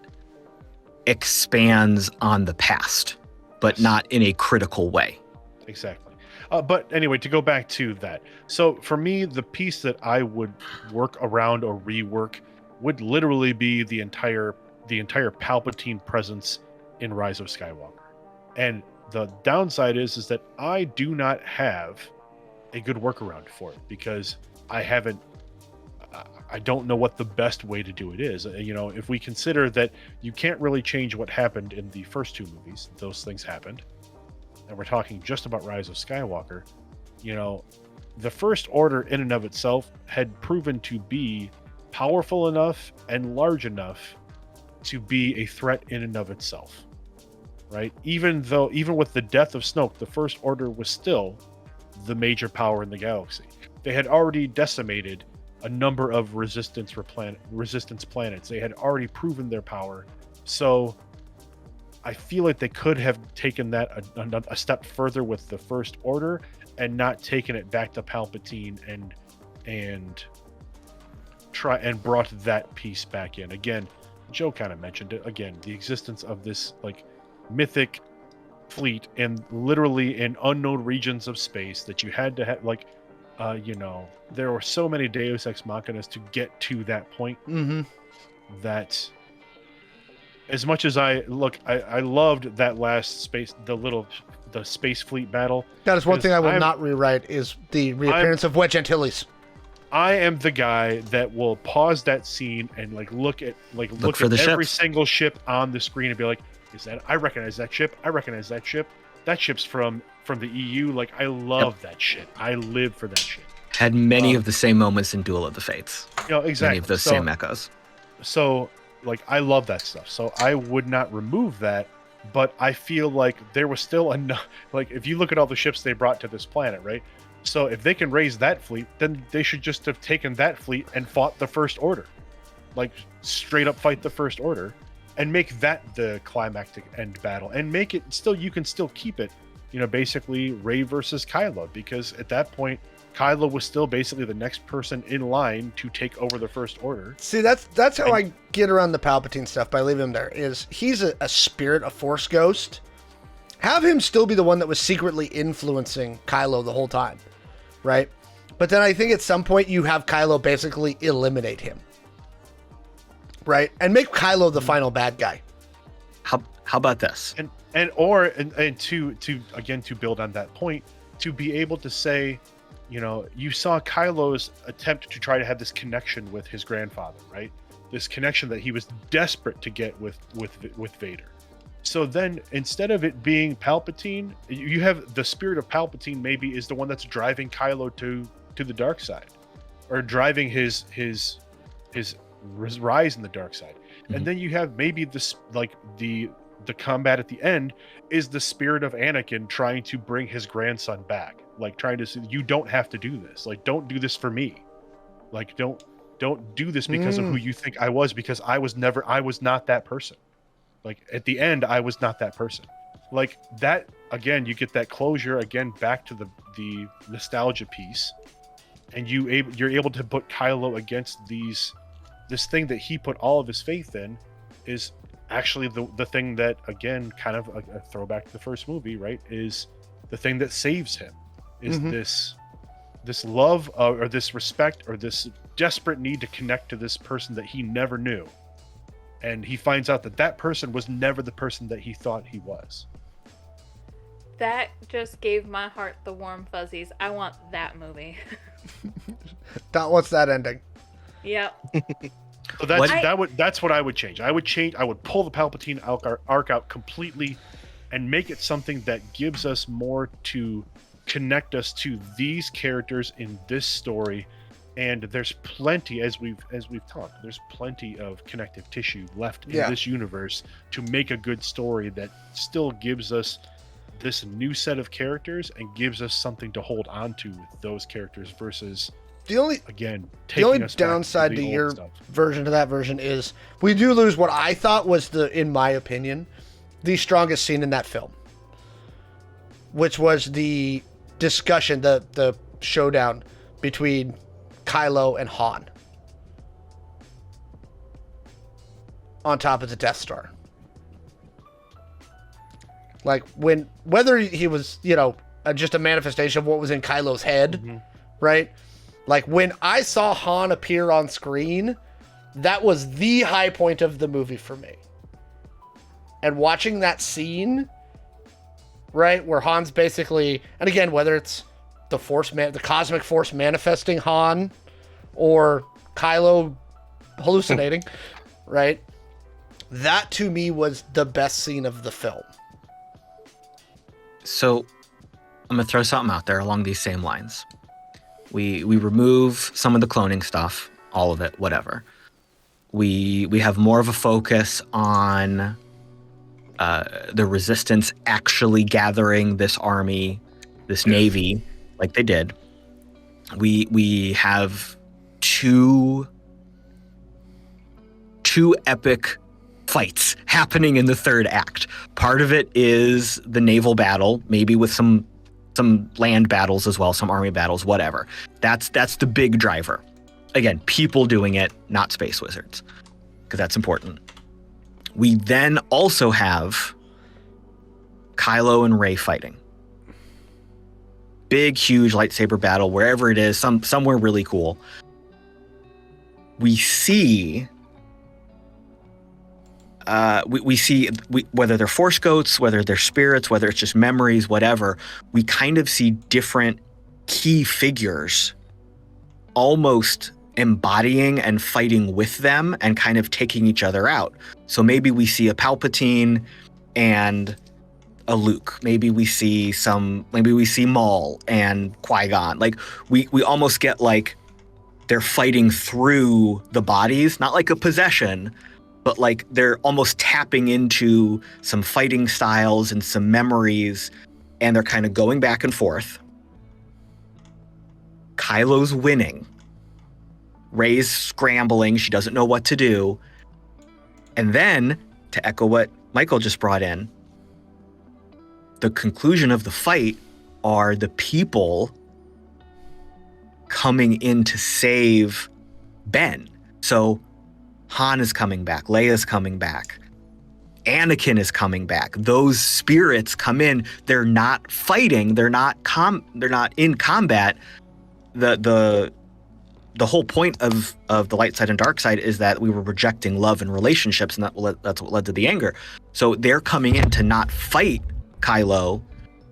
expands on the past, but not in a critical way. Exactly. But anyway, to go back to that. So for me, the piece that I would work around or rework would literally be the entire Palpatine presence in Rise of Skywalker. And the downside is that I do not have a good workaround for it, because I don't know what the best way to do it is. If we consider that you can't really change what happened in the first two movies, those things happened, and we're talking just about Rise of Skywalker, the First Order in and of itself had proven to be powerful enough and large enough to be a threat in and of itself, right? Even with the death of Snoke, the First Order was still the major power in the galaxy. They had already decimated a number of resistance planets. They had already proven their power. So I feel like they could have taken that a step further with the First Order and not taken it back to Palpatine and try and brought that piece back in. Again, Joe kind of mentioned it. Again, the existence of this like mythic fleet and literally in unknown regions of space that you had to have there were so many Deus Ex Machinas to get to that point. That as much as I loved that last space, the space fleet battle. That is one thing I will not rewrite, is the reappearance of Wedge Antilles. I am the guy that will pause that scene and look at every single ship on the screen and be like, I recognize that ship. I recognize that ship. That ship's from the EU. I love that shit. I live for that shit. Had many of the same moments in Duel of the Fates. Exactly. Many of the same echoes. So, I love that stuff. So I would not remove that, but I feel like there was still enough. If you look at all the ships they brought to this planet, right? So if they can raise that fleet, then they should just have taken that fleet and fought the First Order. Straight up fight the First Order and make that the climactic end battle, and make it still, you can still keep it, basically Rey versus Kylo, because at that point, Kylo was still basically the next person in line to take over the First Order. See, that's how I get around the Palpatine stuff by leaving him there, is he's a spirit, a Force ghost. Have him still be the one that was secretly influencing Kylo the whole time, right? But then I think at some point you have Kylo basically eliminate him, right? And make Kylo the final bad guy. How about this? And to build on that point, to be able to say, you saw Kylo's attempt to try to have this connection with his grandfather, right? This connection that he was desperate to get with Vader. So then, instead of it being Palpatine, you have the spirit of Palpatine maybe is the one that's driving Kylo to the dark side, or driving his rise in the dark side. Mm-hmm. And then you have maybe this, the combat at the end is the spirit of Anakin trying to bring his grandson back, trying to say, you don't have to do this. Don't do this for me. Don't do this because of who you think I was, because I was not that person. At the end, I was not that person. That, again, you get that closure again back to the nostalgia piece, and you're able to put Kylo against this thing that he put all of his faith in, is actually the thing that, again, kind of a throwback to the first movie, right, is the thing that saves him, is this love or this respect or this desperate need to connect to this person that he never knew. And he finds out that person was never the person that he thought he was. That just gave my heart the warm fuzzies. I want that movie. What's that ending? Yep. So that's what I would change. I would pull the Palpatine arc out completely and make it something that gives us more to connect us to these characters in this story. And there's plenty, as we've talked, there's plenty of connective tissue left in this universe to make a good story that still gives us this new set of characters and gives us something to hold on to with those characters, versus the only downside to your version, to that version, is we do lose what I thought was in my opinion, the strongest scene in that film, which was the discussion, the showdown between Kylo and Han on top of the Death Star. Whether he was, just a manifestation of what was in Kylo's head, right? When I saw Han appear on screen, that was the high point of the movie for me. And watching that scene, right, where Han's basically, and again, whether it's the cosmic force manifesting Han, or Kylo hallucinating, right? That to me was the best scene of the film. So I'm gonna throw something out there along these same lines. We remove some of the cloning stuff, all of it, whatever. We have more of a focus on the Resistance actually gathering this army, this navy, like they did. We have two epic fights happening in the third act. Part of it is the naval battle, maybe with some land battles as well, some army battles, whatever. That's the big driver. Again, people doing it, not space wizards, because that's important. We then also have Kylo and Rey fighting. Big, huge lightsaber battle, wherever it is, somewhere really cool. We see whether they're force ghosts, whether they're spirits, whether it's just memories, whatever, we kind of see different key figures almost embodying and fighting with them and kind of taking each other out. So maybe we see a Palpatine and a Luke. Maybe we see Maul and Qui-Gon. Like we almost get like they're fighting through the bodies, not like a possession, but like they're almost tapping into some fighting styles and some memories, and they're kind of going back and forth. Kylo's winning. Rey's scrambling. She doesn't know what to do. And then, to echo what Michael just brought in, the conclusion of the fight are the people coming in to save Ben. So Han is coming back. Leia's coming back. Anakin is coming back. Those spirits come in. They're not fighting. They're not in combat. The whole point of the light side and dark side is that we were rejecting love and relationships, and that's what led to the anger. So they're coming in to not fight Kylo,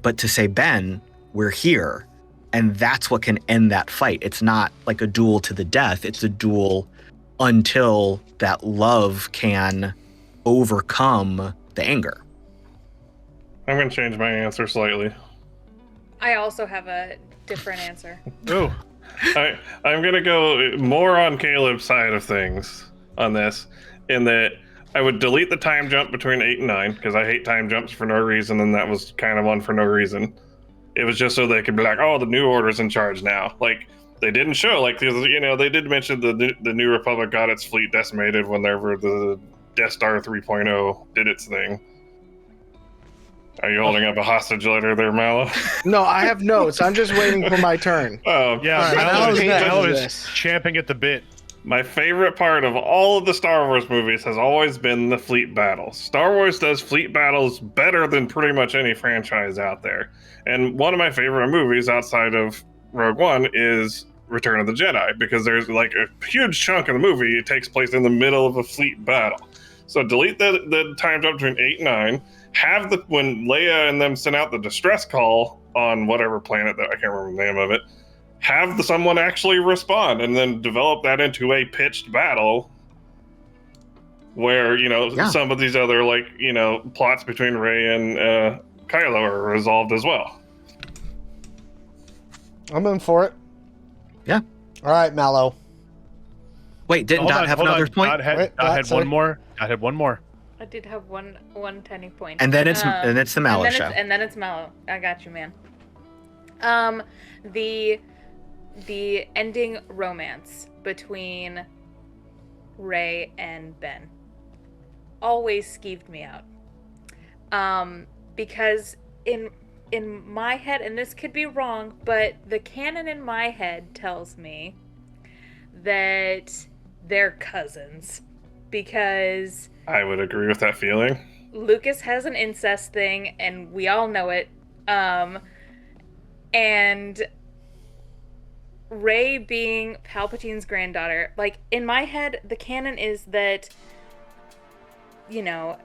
but to say, Ben, we're here. And that's what can end that fight. It's not like a duel to the death. It's a duel until that love can overcome the anger. I'm going to change my answer slightly. I also have a different answer. Oh, I'm going to go more on Caleb's side of things on this, in that I would delete the time jump between 8 and 9, because I hate time jumps for no reason, and that was kind of one for no reason. It was just so they could be like, oh, the New Order's in charge now. Like, they didn't show, like, you know, they did mention the New Republic got its fleet decimated whenever the Death Star 3.0 did its thing. Are you holding up a hostage letter there, Mallo? No, I have notes. I'm just waiting for my turn. Oh, yeah, All right, Mallo Mallo's is champing at the bit. my favorite part of all of the Star Wars movies has always been the fleet battles. Star Wars does fleet battles better than pretty much any franchise out there. And one of my favorite movies outside of Rogue One is Return of the Jedi, because there's like a huge chunk of the movie it takes place in the middle of a fleet battle. So delete the time jump between 8 and 9. Have when Leia and them send out the distress call on whatever planet that I can't remember the name of it, have someone actually respond, and then develop that into a pitched battle where, you know, some of these other, like, you know, plots between Rey and Kylo are resolved as well. I'm in for it. Yeah. All right, Mallo. Wait, didn't Dot have another point? Dot had one more. Dot had one more. I did have one tiny point. And then it's the Mallo show. And then it's Mallo. I got you, man. The ending romance between Rey and Ben always skeeved me out. Because in my head, and this could be wrong, but the canon in my head tells me that they're cousins. Because I would agree with that feeling. Lucas has an incest thing, and we all know it. And Rey being Palpatine's granddaughter, like, in my head, the canon is that, you know,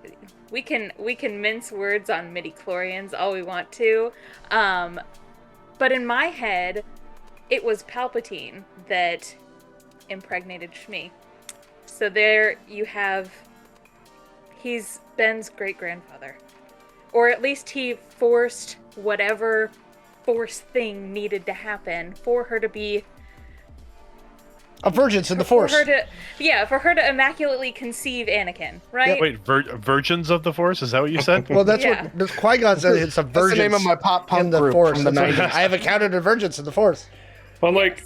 we can mince words on midichlorians all we want to, but in my head, it was Palpatine that impregnated Shmi. So there you have, he's Ben's great-grandfather. Or at least he forced whatever Force thing needed to happen for her to be A virgin's in the Force. For her to immaculately conceive Anakin, right? Wait, virgins of the Force? Is that what you said? Well, that's Yeah. what Qui-Gon said. It's a That's virgin the name of my pop punk in the group Force. from the That's what- 90s. I have encountered a virgins in the Force. Well, like,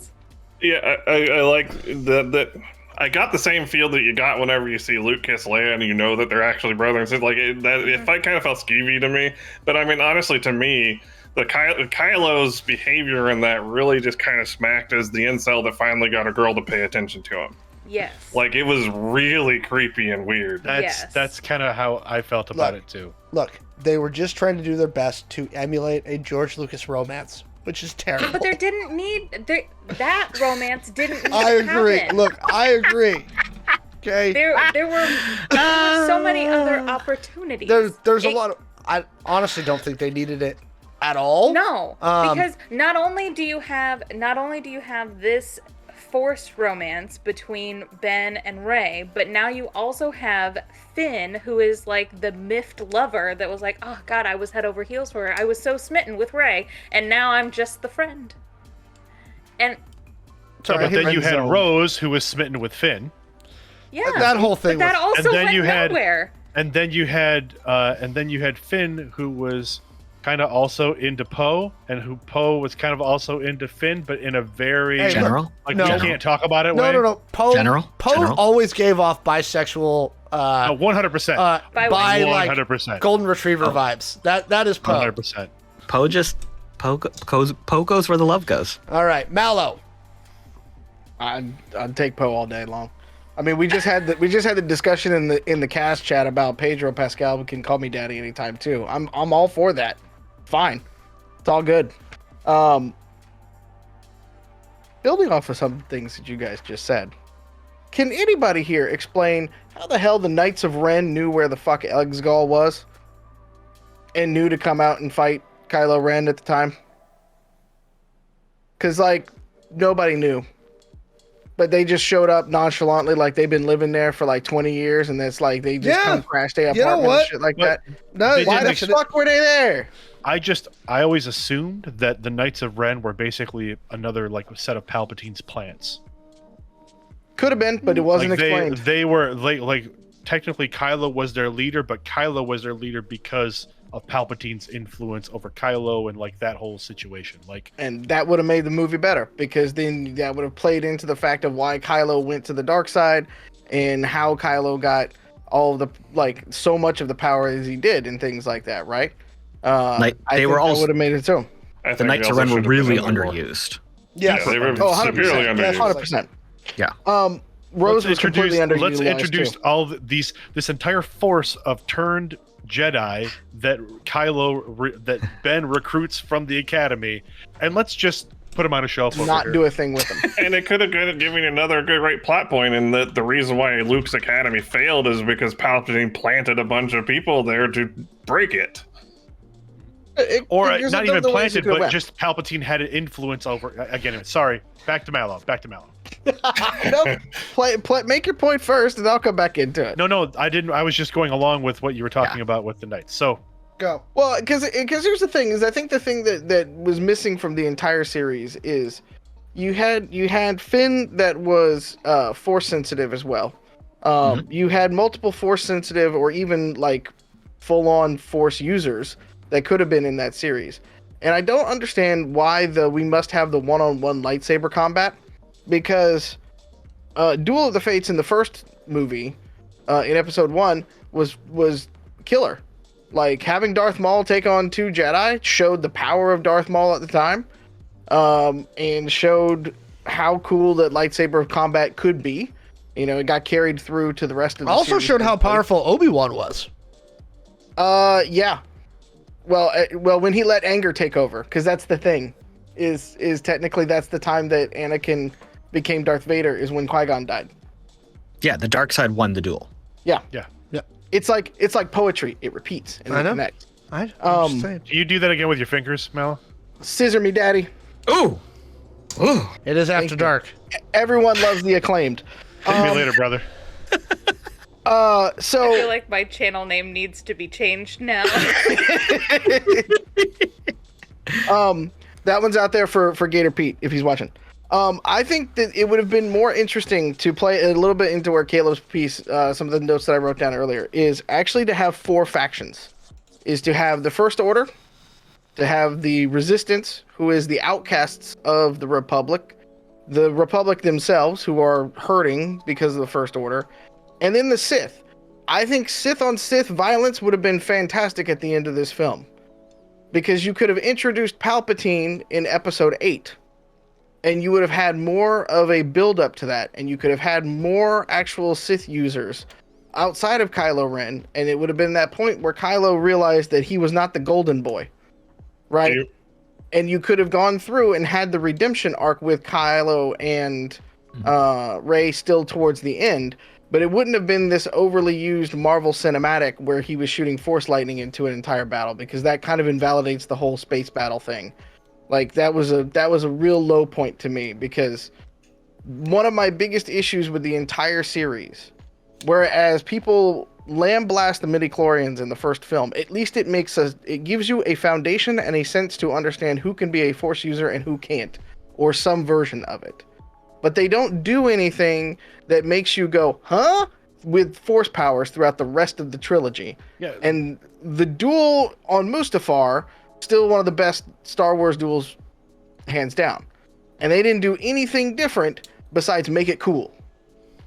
Yes. yeah, I like that. I got the same feel that you got whenever you see Luke kiss Leia, and you know that they're actually brothers. It's like it kind of felt skeevy to me. But I mean, honestly, to me, the Kylo's behavior in that really just kind of smacked as the incel that finally got a girl to pay attention to him. Yes. Like, it was really creepy and weird. Yes. That's kind of how I felt about it too. Look, they were just trying to do their best to emulate a George Lucas romance, which is terrible. But there didn't need that romance didn't need I to agree. happen. Look, I agree. Okay. There were so many other opportunities. There's a lot of. I honestly don't think they needed it at all. No, because not only do you have this forced romance between Ben and Rey, but now you also have Finn, who is like the miffed lover that was like, oh God, I was head over heels for her. I was so smitten with Rey, and now I'm just the friend. And Sorry, but then you had zone. Rose, who was smitten with Finn, yeah, that whole thing but that was- also And then went you had- nowhere. and then you had Finn, who was kind of also into Poe, and who Poe was kind of also into Finn, but in a very Hey, General? like No. we can't talk about it. way. No. Poe General? always gave off bisexual, 100%. By by like 100%. golden retriever vibes. That is Poe. 100%. Poe goes where the love goes. All right, Mallo. I'd take Poe all day long. I mean, we just had the discussion in the cast chat about Pedro Pascal can call me daddy anytime too. I'm all for that. Fine, it's all good. Building off of some things that you guys just said, can anybody here explain how the hell the Knights of Ren knew where the fuck Exegol was, and knew to come out and fight Kylo Ren at the time? Because like nobody knew. But they just showed up nonchalantly, like they've been living there for like 20 years, and it's like they just Yeah. come crash their You know apartment what? and shit like But that. No, They Why didn't the fuck were they there? I always assumed that the Knights of Ren were basically another like set of Palpatine's plants. Could have been, but it wasn't Like explained. they were like technically Kylo was their leader, but Kylo was their leader because of Palpatine's influence over Kylo and like that whole situation. Like And that would have made the movie better, because then that would have played into the fact of why Kylo went to the dark side and how Kylo got all of the like so much of the power as he did and things like that, right? Like, I they think were that also- would have made it too. I The think Knights they of Ren also were should have really been more. underused. Yes. Yeah, they were 100%. severely Yes, underused. 100%. Yeah. Rose was completely underutilized let's introduce too. all this entire force of turned Jedi that that Ben recruits from the academy, and let's just put him on a shelf. over Not here. do a thing with them. And it could have given another good right plot point in that the reason why Luke's academy failed is because Palpatine planted a bunch of people there to break it. Or There's not other even ways it planted, could have but went. just Palpatine had an influence over. Again, sorry. Back to Mallo. No, make your point first, and I'll come back into it. No, I didn't. I was just going along with what you were talking about with the Knights. So Go. Well, because here's the thing: is I think the thing that was missing from the entire series is you had Finn that was force sensitive as well. You had multiple force sensitive or even like full on force users that could have been in that series, and I don't understand why we must have the one-on-one lightsaber combat, because Duel of the Fates in the first movie in episode 1 was killer. Like, having Darth Maul take on 2 Jedi showed the power of Darth Maul at the time, and showed how cool that lightsaber combat could be. You know, it got carried through to the rest of the Also series. showed how powerful Obi-Wan was. Yeah. Well, when he let anger take over, because that's the thing. is technically that's the time that Anakin became Darth Vader, is when Qui-Gon died. Yeah, the dark side won the duel. Yeah. Yeah. It's like poetry. It repeats and I it know. connects. I'm just saying. Can you do that again with your fingers, Mallo? Scissor me, daddy. Ooh. Ooh. It is After you. Dark. Everyone loves the acclaimed. Hit me later, brother. So I feel like my channel name needs to be changed now. that one's out there for Gator Pete if he's watching. I think that it would have been more interesting to play a little bit into where Caleb's piece, some of the notes that I wrote down earlier, is actually to have 4 factions. Is to have the First Order, to have the Resistance, who is the outcasts of the Republic themselves, who are hurting because of the First Order, and then the Sith. I think Sith on Sith violence would have been fantastic at the end of this film, because you could have introduced Palpatine in Episode 8. And you would have had more of a build-up to that, and you could have had more actual Sith users outside of Kylo Ren, and it would have been that point where Kylo realized that he was not the golden boy, right? And you could have gone through and had the redemption arc with Kylo and Rey still towards the end, but it wouldn't have been this overly used Marvel cinematic where he was shooting Force lightning into an entire battle, because that kind of invalidates the whole space battle thing. Like that was a real low point to me, because one of my biggest issues with the entire series, whereas people lambaste the midichlorians in the first film, at least it gives you a foundation and a sense to understand who can be a Force user and who can't, or some version of it. But they don't do anything that makes you go, huh? With Force powers throughout the rest of the trilogy. Yeah. And the duel on Mustafar, still one of the best Star Wars duels, hands down. And they didn't do anything different besides make it cool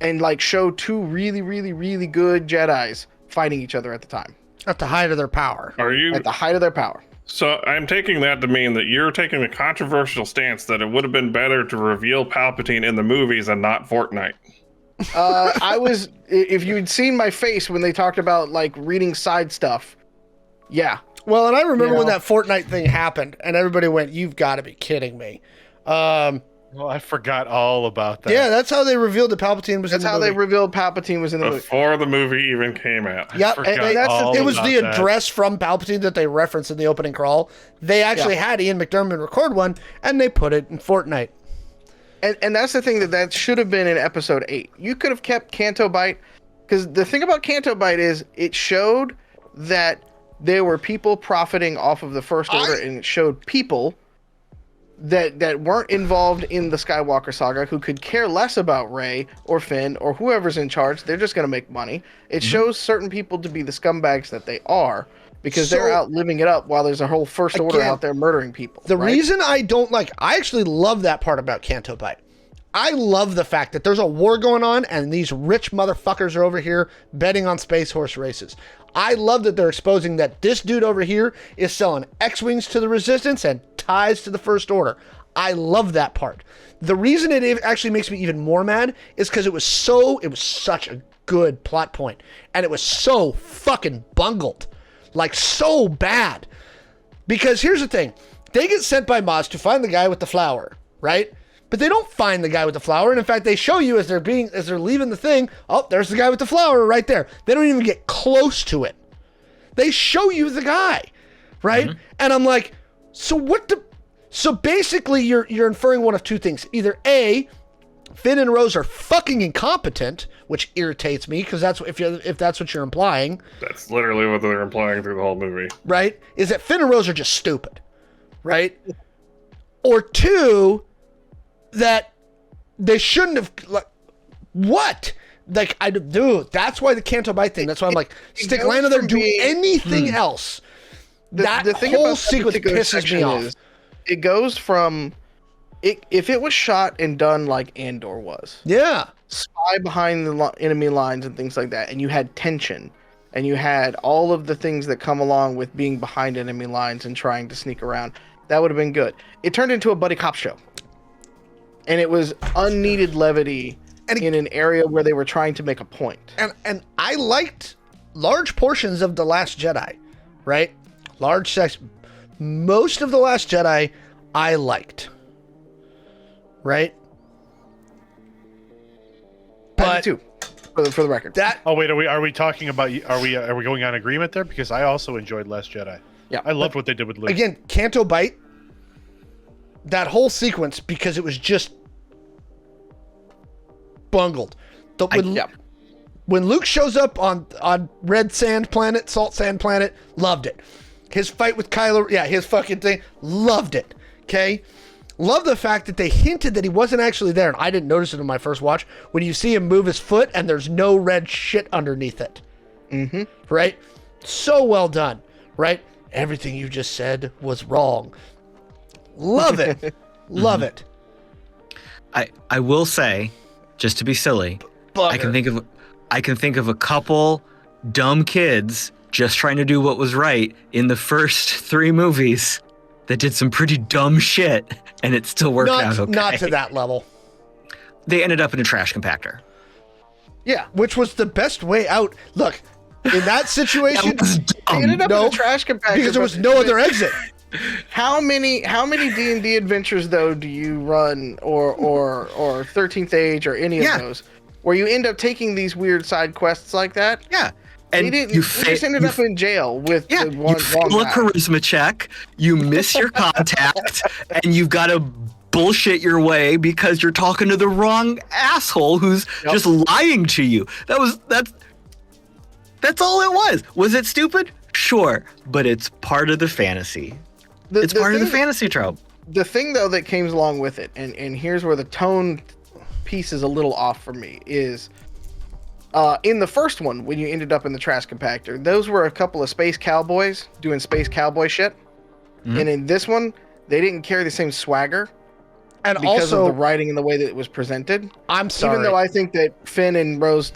and like show 2 really, really, really good Jedis fighting each other at the time. At the height of their power. Are you? At the height of their power. So I'm taking that to mean that you're taking the controversial stance that it would have been better to reveal Palpatine in the movies and not Fortnite. If you'd seen my face when they talked about like reading side stuff, yeah. Well, and I remember You when know? that Fortnite thing happened, and everybody went, "You've got to be kidding me." Well, I forgot all about that. Yeah, that's how they revealed that Palpatine was That's in the how they movie. revealed Palpatine was in the movie. Before the movie even came out. Yep, forgot and that's all it was about the that. address from Palpatine that they referenced in the opening crawl. They actually had Ian McDiarmid record one, and they put it in Fortnite. And that's the thing that should have been in Episode 8. You could have kept Canto Bight, because the thing about Canto Bight is it showed that there were people profiting off of the First Order, and it showed people that weren't involved in the Skywalker saga who could care less about Rey or Finn or whoever's in charge. They're just going to make money. It shows certain people to be the scumbags that they are, because they're out living it up while there's a whole First Order Again, out there murdering people. The right? reason I actually love that part about Canto Bight. I love the fact that there's a war going on and these rich motherfuckers are over here betting on space horse races. I love that they're exposing that this dude over here is selling X-Wings to the Resistance and ties to the First Order. I love that part. The reason it actually makes me even more mad is because it was such a good plot point, and it was so fucking bungled. Like, so bad. Because here's the thing. They get sent by Maz to find the guy with the flower, right? But they don't find the guy with the flower. And in fact, they show you as they're leaving the thing, oh, there's the guy with the flower right there. They don't even get close to it. They show you the guy, right? Mm-hmm. And I'm like, so basically you're inferring one of two things. Either A, Finn and Rose are fucking incompetent, which irritates me, because if that's what you're implying. That's literally what they're implying through the whole movie. Right? Is that Finn and Rose are just stupid, right? Or two, that they shouldn't have, like, what? Like, dude, that's why the Canto Bight thing, that's why I'm like, stick Lando there, do anything else. The thing whole sequence pisses me off. It goes from, if it was shot and done like Andor was. Yeah. Spy behind the enemy lines and things like that, and you had tension, and you had all of the things that come along with being behind enemy lines and trying to sneak around, that would have been good. It turned into a buddy cop show. And it was unneeded levity in an area where they were trying to make a point. And I liked large portions of The Last Jedi, right? Most of The Last Jedi I liked. Right? I do too, for the record. That Oh wait, are we talking about? Are we going on agreement there? Because I also enjoyed Last Jedi. Yeah, I loved what they did with Luke. again, Canto Bight. That whole sequence, because it was just bungled. When Luke shows up on Red Sand Planet, Salt Sand Planet, loved it. His fight with Kylo, his fucking thing, loved it. Okay. Love the fact that they hinted that he wasn't actually there, and I didn't notice it in my first watch. When you see him move his foot and there's no red shit underneath it. Mm-hmm. Right? So well done. Right? Everything you just said was wrong. Love it. Love it. I will say, just to be silly, I can think of a couple dumb kids just trying to do what was right in the first 3 movies that did some pretty dumb shit, and it still worked out okay. Not to that level. They ended up in a trash compactor. Yeah, which was the best way out. Look, in that situation, They ended up in a trash compactor because there was no other exit. How many D&D adventures though do you run, or 13th Age or any of those, where you end up taking these weird side quests like that? Yeah. And you just ended up in jail with the one you fail a charisma check, you miss your contact, and you've got to bullshit your way because you're talking to the wrong asshole who's just lying to you. That's all it was. Was it stupid? Sure, but it's part of the fantasy. It's part of the fantasy trope. The thing though that came along with it, and here's where the tone piece is a little off for me, is in the first one, when you ended up in the trash compactor, those were a couple of space cowboys doing space cowboy shit. Mm-hmm. And in this one, they didn't carry the same swagger. And because of the writing and the way that it was presented. I'm sorry. Even though I think that Finn and Rose,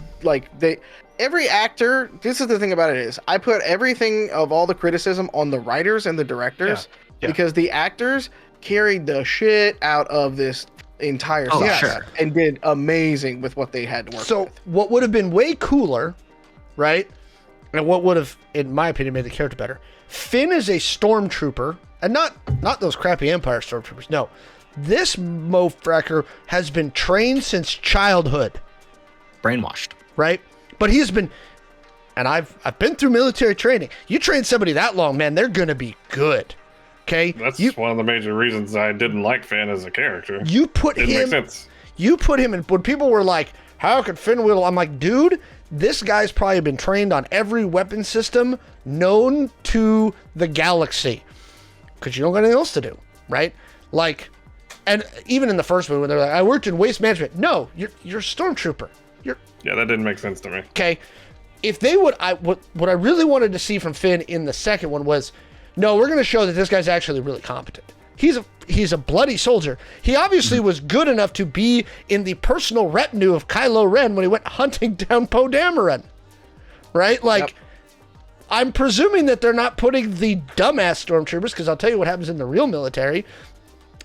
every actor, this is the thing about it is, I put everything of all the criticism on the writers and the directors, because the actors carried the shit out of this entire soundtrack and did amazing with what they had to work with. So what would have been way cooler, right? And what would have, in my opinion, made the character better. Finn is a stormtrooper, and not those crappy Empire stormtroopers. No, this mofracker has been trained since childhood, brainwashed, right? But he has been, and I've been through military training. You train somebody that long, man, they're gonna be good. Okay, that's one of the major reasons I didn't like Finn as a character. You put him in. When people were like, "How could Finn whittle?" I'm like, dude, this guy's probably been trained on every weapon system known to the galaxy, because you don't got anything else to do, right? Like, and even in the first movie, when they're like, "I worked in waste management." No, you're a stormtrooper. Yeah, that didn't make sense to me. Okay, if they would, what I really wanted to see from Finn in the second one was, no, we're going to show that this guy's actually really competent. He's a bloody soldier. He obviously was good enough to be in the personal retinue of Kylo Ren when he went hunting down Poe Dameron, right? Like, I'm presuming that they're not putting the dumbass stormtroopers, because I'll tell you what happens in the real military.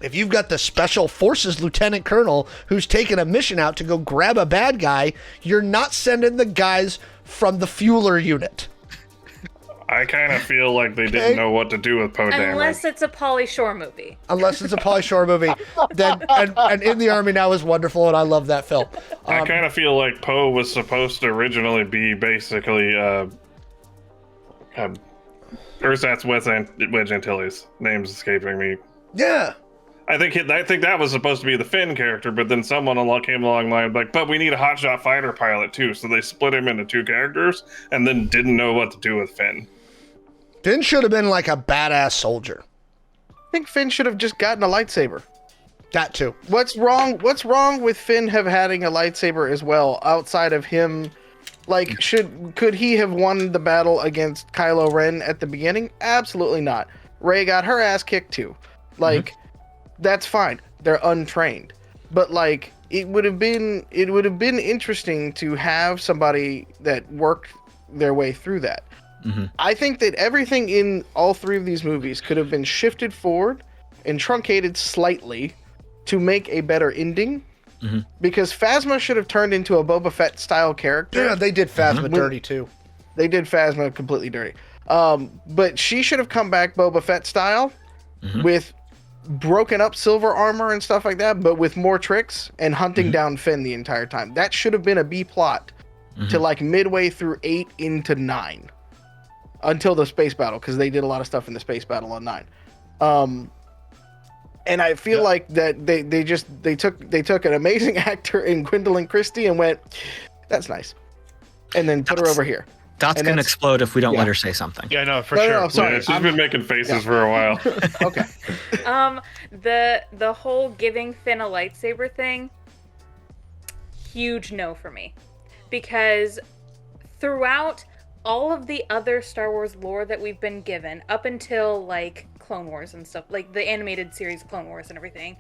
If you've got the Special Forces Lieutenant Colonel who's taking a mission out to go grab a bad guy, you're not sending the guys from the fueler unit. I kind of feel like they didn't know what to do with Poe Dameron. Unless it's a Pauly Shore movie. Then and In the Army Now is wonderful, and I love that film. I kind of feel like Poe was supposed to originally be basically Ersatz Wedge Antilles. Name's escaping me. Yeah. I think that was supposed to be the Finn character, but then someone came along line like, but we need a hotshot fighter pilot too, so they split him into 2 characters, and then didn't know what to do with Finn. Finn should have been like a badass soldier. I think Finn should have just gotten a lightsaber. That too. What's wrong with Finn having a lightsaber as well, outside of him? Like, could he have won the battle against Kylo Ren at the beginning? Absolutely not. Rey got her ass kicked too. Like, that's fine. They're untrained. But like, it would have been interesting to have somebody that worked their way through that. Mm-hmm. I think that everything in all 3 of these movies could have been shifted forward and truncated slightly to make a better ending. Mm-hmm. Because Phasma should have turned into a Boba Fett style character. Yeah, they did Phasma dirty too. They did Phasma completely dirty. But she should have come back Boba Fett style with broken up silver armor and stuff like that, but with more tricks and hunting down Finn the entire time. That should have been a B plot to like midway through 8 into 9 until the space battle, because they did a lot of stuff in the space battle on 9. And I feel like that they took an amazing actor in Gwendolyn Christie and went, that's nice, and then put her over here. Dot's going to explode if we don't let her say something. Yeah, no, for No, sure. no, sorry. Yeah, she's been making faces for a while. Okay. The whole giving Finn a lightsaber thing, huge no for me. Because throughout all of the other Star Wars lore that we've been given, up until like Clone Wars and stuff, like the animated series Clone Wars and everything,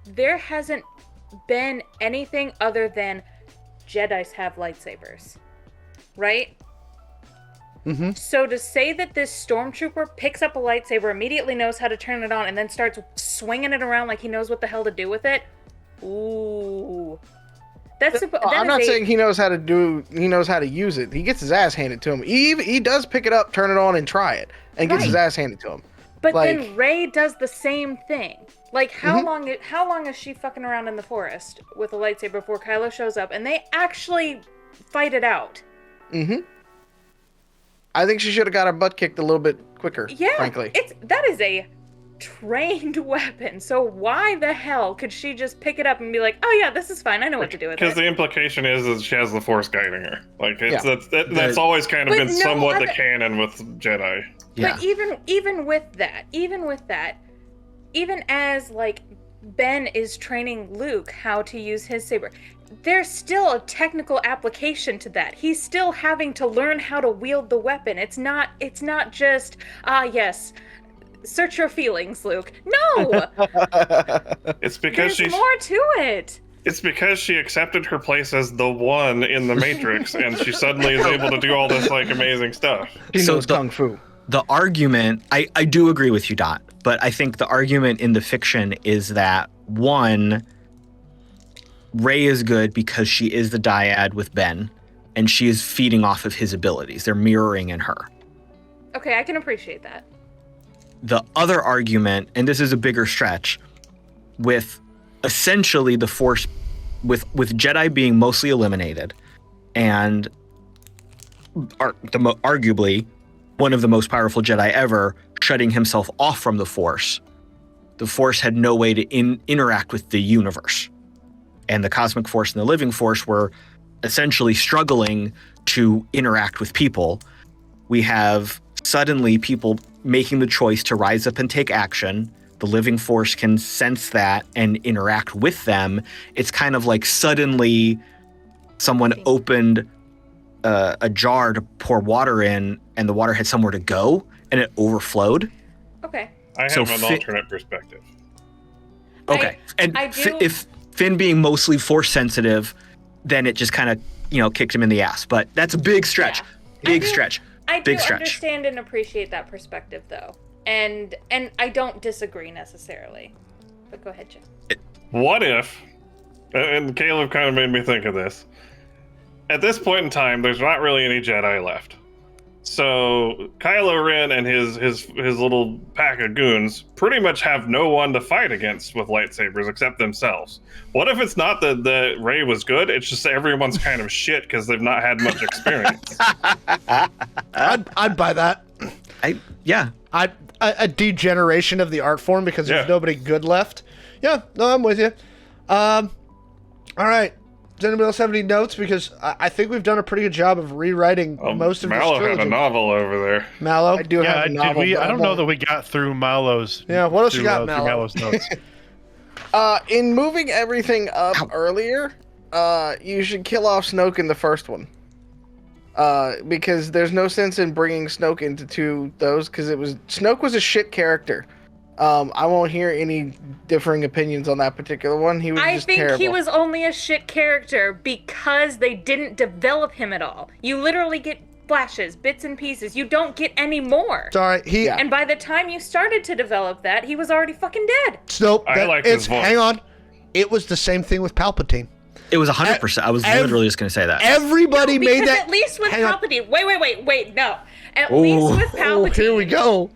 there hasn't been anything other than Jedis have lightsabers. Right? Mm-hmm. So to say that this stormtrooper picks up a lightsaber, immediately knows how to turn it on, and then starts swinging it around like he knows what the hell to do with it, ooh, I'm not saying he knows how to use it. He gets his ass handed to him. He does pick it up, turn it on, and try it, and gets his ass handed to him. But then Rey does the same thing. Like, how long is she fucking around in the forest with a lightsaber before Kylo shows up, and they actually fight it out? I think she should have got her butt kicked a little bit quicker. Yeah, frankly, that is a trained weapon. So why the hell could she just pick it up and be like, "Oh yeah, this is fine. I know what to do with it." Because the implication is that she has the Force guiding her. Like that's The- always kind of But been no somewhat other- the canon with Jedi. Yeah. But even with that, even as like Ben is training Luke how to use his saber, there's still a technical application to that. He's still having to learn how to wield the weapon. It's not just, yes, search your feelings, Luke. No! It's because There's more to it. It's because she accepted her place as the one in the Matrix, and she suddenly is able to do all this like amazing stuff. he So knows kung fu. The argument, I do agree with you, Dot, but I think the argument in the fiction is that, one, Rey is good because she is the dyad with Ben, and she is feeding off of his abilities. They're mirroring in her. Okay, I can appreciate that. The other argument, and this is a bigger stretch, with essentially the Force, with Jedi being mostly eliminated, and arguably one of the most powerful Jedi ever shutting himself off from the Force had no way to interact with the universe. And the Cosmic Force and the Living Force were essentially struggling to interact with people. We have suddenly people making the choice to rise up and take action. The Living Force can sense that and interact with them. It's kind of like suddenly someone opened a jar to pour water in, and the water had somewhere to go, and it overflowed. Okay. I have So an alternate perspective. Okay. I do- If Finn being mostly Force sensitive, then it just kind of, kicked him in the ass. But that's a big stretch. Yeah. Big stretch. I do Big stretch. understand and appreciate that perspective, though. And I don't disagree necessarily. But go ahead, Jim. What if, and Caleb kind of made me think of this, at this point in time, there's not really any Jedi left. So Kylo Ren and his little pack of goons pretty much have no one to fight against with lightsabers except themselves. What if it's not that Rey was good? It's just everyone's kind of shit because they've not had much experience. I'd buy that. Yeah. A degeneration of the art form because there's Yeah. nobody good left. Yeah, no, I'm with you. All right. Does anybody else have any notes? Because I think we've done a pretty good job of rewriting most of Mallo this had a trilogy. novel over there. Mallo? I do have a novel. but I don't know won't. that we got through Mallo's. Yeah, what else you through, got, through Mallo? Mallo's notes. In moving everything up earlier, you should kill off Snoke in the first one. Because there's no sense in bringing Snoke into those, because Snoke was a shit character. I won't hear any differing opinions on that particular one. He was I just think terrible. he was only a shit character because they didn't develop him at all. You literally get flashes, bits and pieces. You don't get any more. Sorry, Yeah. And by the time you started to develop that, he was already fucking dead. Nope. I liked his voice. Hang on. It was the same thing with Palpatine. It was 100%. I was literally just going to say that. Everybody made Because that. at least with Hang on. Palpatine, wait, no. At least with Palpatine, Oh, here we go.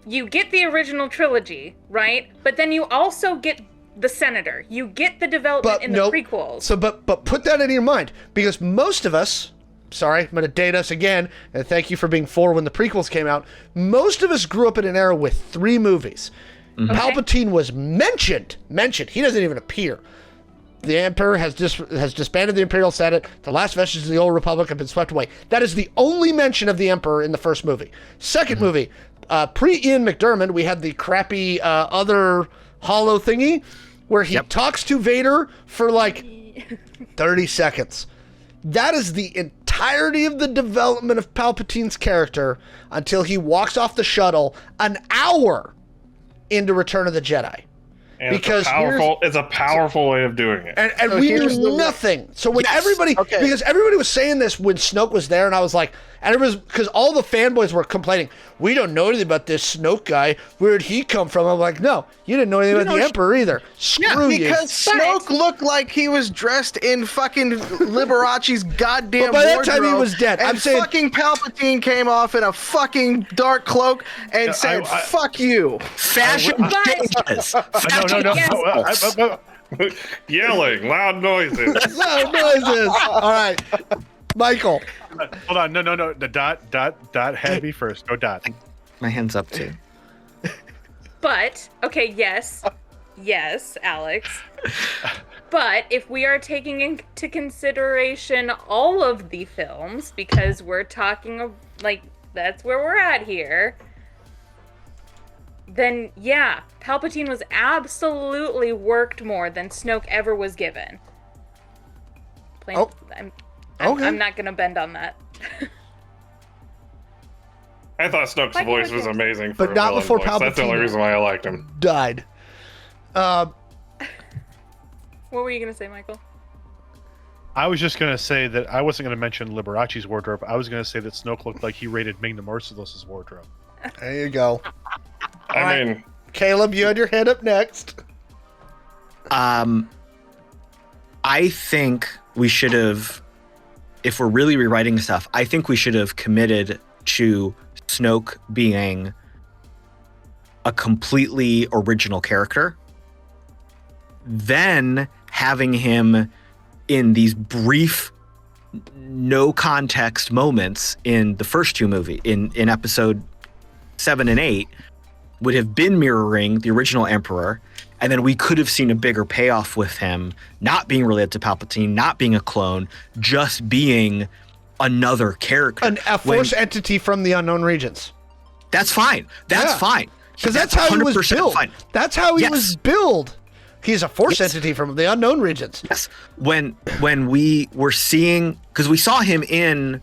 you get the original trilogy, right? But then you also get the Senator. You get the development in the prequels. So, but put that in your mind, because most of us, sorry, I'm going to date us again, and thank you for being 4 when the prequels came out. Most of us grew up in an era with 3 movies. Okay. Palpatine was mentioned. He doesn't even appear. The Emperor has disbanded the Imperial Senate. The last vestiges of the Old Republic have been swept away. That is the only mention of the Emperor in the first movie. Second movie, pre-Ian McDiarmid, we had the crappy other hollow thingy where he talks to Vader for like 30 seconds. That is the entirety of the development of Palpatine's character until he walks off the shuttle an hour into Return of the Jedi. And because it's a powerful way of doing it. And So we here's knew nothing. So when because everybody was saying this when Snoke was there, and I was like, and it was because all the fanboys were complaining, we don't know anything about this Snoke guy. Where did he come from? I'm like, no, you didn't know anything about the Emperor either. Screw you. Because Snoke looked like he was dressed in fucking Liberace's goddamn But by that wardrobe, time he was dead. And I'm saying fucking Palpatine came off in a fucking dark cloak and said, "Fuck you." Fashion changes. No. Yelling, loud noises. loud noises. All right, Michael. Hold on. No. The dot had me first. Go dot. My hand's up too. But, okay, yes, Alex. But if we are taking into consideration all of the films, because we're talking, like, that's where we're at here, then, yeah, Palpatine was absolutely worked more than Snoke ever was given. I'm not going to bend on that. I thought Snoke's voice was amazing for but not before voice. That's the only Palpatine reason why I liked him. Died. What were you going to say, Michael? I was just going to say that I wasn't going to mention Liberace's wardrobe. I was going to say that Snoke looked like he raided Ming the Merciless's wardrobe. There you go. I mean, Caleb, you had your hand up next. I think we should have, if we're really rewriting stuff, I think we should have committed to Snoke being a completely original character, then having him in these brief, no context moments in the first 2 movies, in episode 7 and 8, would have been mirroring the original Emperor, and then we could have seen a bigger payoff with him not being related to Palpatine, not being a clone, just being another character. A force entity from the unknown regions. That's fine. That's fine. Because that's how he was built. Fine. That's how he was built. He's a force entity from the unknown regions. Yes. When we were seeing, because we saw him in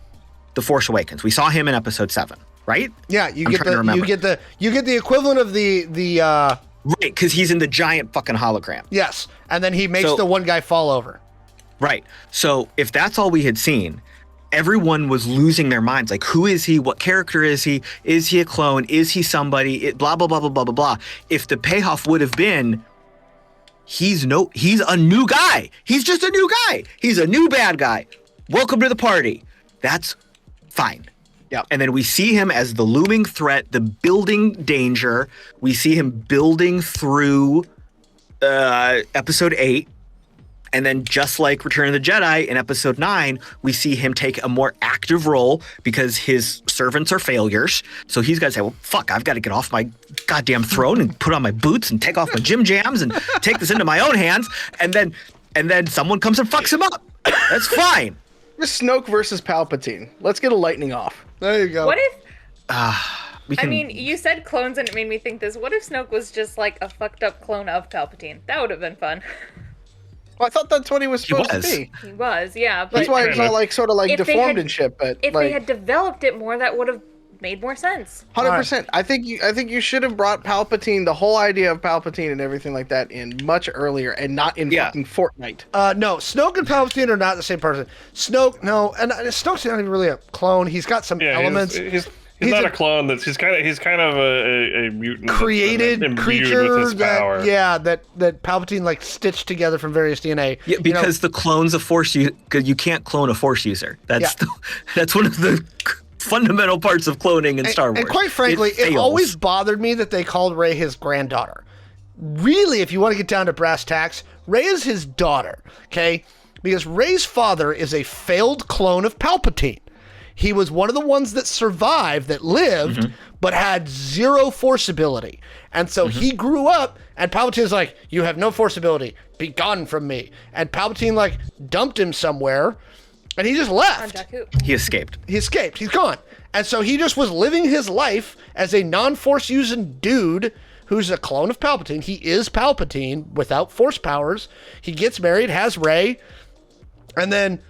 The Force Awakens. We saw him in episode 7, right? Yeah, you get the equivalent of the right, because he's in the giant fucking hologram. Yes. And then he makes the one guy fall over. Right. So if that's all we had seen, everyone was losing their minds. Like, who is he? What character is he? Is he a clone? Is he somebody? Blah, blah, blah, blah, blah, blah, blah. If the payoff would have been, he's a new guy. He's just a new guy. He's a new bad guy. Welcome to the party. That's fine. Yeah. And then we see him as the looming threat, the building danger. We see him building through episode 8. And then just like Return of the Jedi in episode 9, we see him take a more active role because his servants are failures. So he's got to say, well, fuck, I've got to get off my goddamn throne and put on my boots and take off my gym jams and take this into my own hands. And then someone comes and fucks him up. That's fine. Just Snoke versus Palpatine. Let's get a lightning off. There you go. What if... I mean, you said clones and it made me think this. What if Snoke was just like a fucked up clone of Palpatine? That would have been fun. Well, I thought that's what he was supposed to be. He was, yeah. But That's why it's all like sort of like deformed and shit. But if they had developed it more, that would have made more sense. 100%. I think you should have brought Palpatine, the whole idea of Palpatine and everything like that, in much earlier and not in fucking Fortnite. No, Snoke and Palpatine are not the same person. Snoke's not even really a clone. He's got some elements. He's not a clone. He's kind of a mutant, created creature with his power. that Palpatine like stitched together from various DNA. Yeah, because the clone's a force user. You can't clone a force user. That's one of the fundamental parts of cloning in Star Wars. And quite frankly, it fails. always bothered me that they called Rey his granddaughter. Really, if you want to get down to brass tacks, Rey is his daughter, okay? Because Rey's father is a failed clone of Palpatine. He was one of the ones that survived, that lived, but had zero force ability. And so he grew up, and Palpatine's like, you have no force ability. Be gone from me. And Palpatine, like, dumped him somewhere, and he just On left. Jakku. He escaped. He escaped. He's gone. And so he just was living his life as a non-force using dude who's a clone of Palpatine. He is Palpatine without force powers. He gets married, has Rey, and then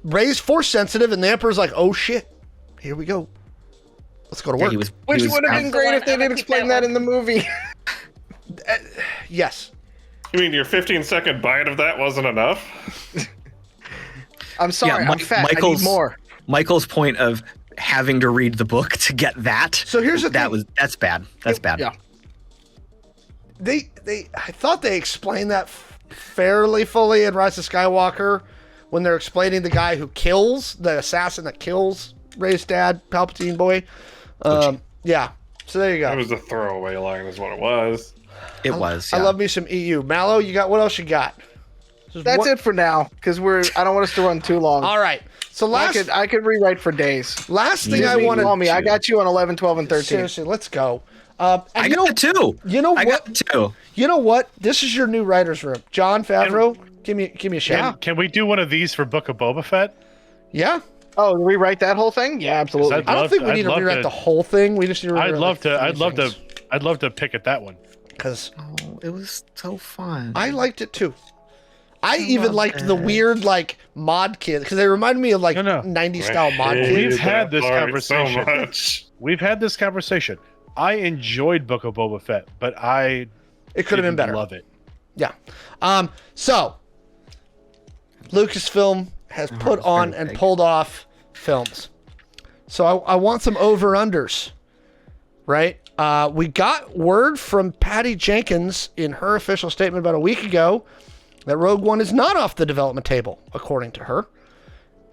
Rey's force sensitive, and the Emperor's like, oh shit, here we go. Let's go to work. Which would have been great if they did explain that in the movie. Yes. You mean your 15-second bite of that wasn't enough? I'm sorry, Yeah, I'm fat. I need more. Michael's point of having to read the book to get that. So here's the thing. That's bad. That's bad. Yeah. I thought they explained that fairly fully in Rise of Skywalker when they're explaining the guy who kills, the assassin that kills Rey's dad, Palpatine boy. Yeah. So there you go. It was a throwaway line is what it was. It was. I yeah. love me some EU. Mallow, you got what else you got? That's it for now, because I don't want us to run too long. All right. So I could rewrite for days. last thing I Disney, want call to me. I got you on 11, 12, and 13. seriously, let's go. I got it too. You know I what? got it too. You know what? This is your new writer's room. John Favreau, give me a shout. Can we do one of these for Book of Boba Fett? Yeah. Oh, rewrite that whole thing? Yeah, absolutely. I'd I don't love think to- we need I'd to love rewrite to- the whole thing. We just need to rewrite I'd love to pick at that one. because Oh, it was so fun. I liked it too. I even love liked the it. weird like mod kids because they reminded me of like No. 90s style mod I kids. We've hated had that this part conversation. So much. We've had this conversation. I enjoyed Book of Boba Fett, but I It could have been didn't better. Love it. Yeah. So Lucasfilm has put it's on very and big. pulled off films. So I want some over-unders, right? We got word from Patty Jenkins in her official statement about a week ago that Rogue One is not off the development table, according to her.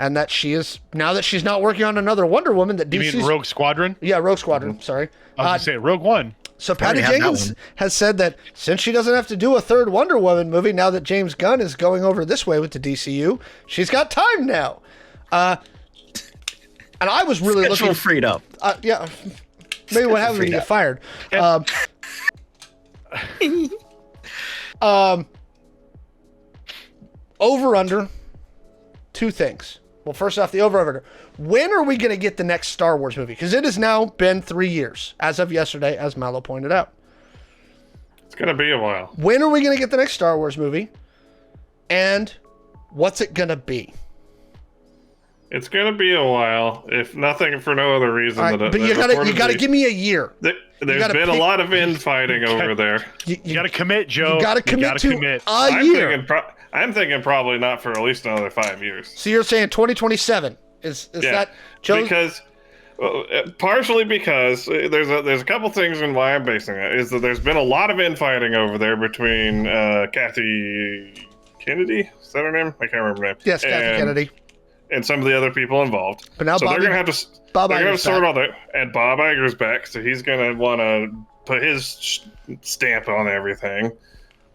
And that she is, now that she's not working on another Wonder Woman, that You DC's... mean Rogue Squadron? Yeah, Rogue Squadron, sorry. I was gonna say Rogue One. So Patty already have that Jenkins one. has said that since she doesn't have to do a third Wonder Woman movie now that James Gunn is going over this way with the DCU, she's got time now. And I was really Schedule looking... freed up. Yeah. Maybe what happens when you get fired. Over under, two things. Well, first off, the over under. When are we going to get the next Star Wars movie? Because it has now been 3 years, as of yesterday, as Mallo pointed out. It's gonna be a while. When are we going to get the next Star Wars movie? And what's it going to be? It's gonna be a while, if nothing for no other reason All right, than but you got to give me a year. There's gotta been a pick- lot of infighting over there. You got to commit, Joe. You got to commit to commit. a year. I'm thinking probably not for at least another 5 years. So you're saying 2027 is that Joe's? Because partially because there's a couple things in why I'm basing it is that there's been a lot of infighting over there between Kathy Kennedy, is that her name? I can't remember her name. Yes, Kathy Kennedy. And some of the other people involved. But now so Bobby- they're gonna have to Bob they're gonna Iger's sort back. all that. And Bob Iger's back, so he's gonna want to put his stamp on everything.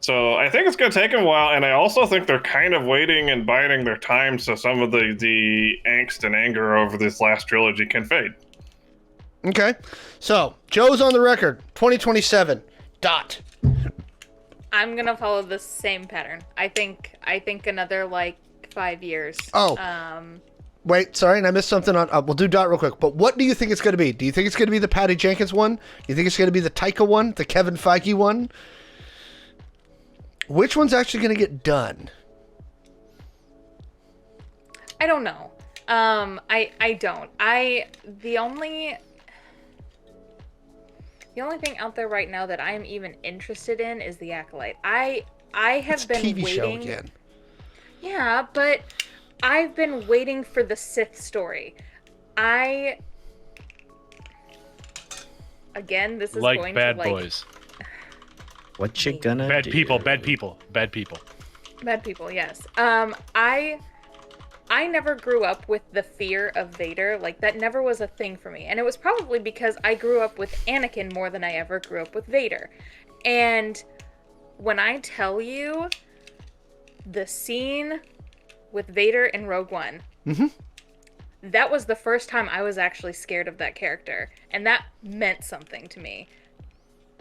So I think it's going to take a while, and I also think they're kind of waiting and biding their time so some of the angst and anger over this last trilogy can fade. Okay. So, Joe's on the record. 2027. Dot. I'm gonna follow the same pattern. I think another like 5 years. Oh. Wait, sorry, and I missed something on... we'll do Dot real quick. But what do you think it's going to be? Do you think it's going to be the Patty Jenkins one? Do you think it's going to be the Taika one? The Kevin Feige one? Which one's actually going to get done? I don't know. I don't. The only thing out there right now that I'm even interested in is The Acolyte. I have It's a been TV show waiting. again. Yeah, but I've been waiting for the Sith story. Again, this is Like going Bad to like Boys. What you gonna Bad do? people, bad people, bad people. Bad people, yes. I I never grew up with the fear of Vader. Like, that never was a thing for me. And it was probably because I grew up with Anakin more than I ever grew up with Vader. And when I tell you the scene with Vader in Rogue One, that was the first time I was actually scared of that character. And that meant something to me.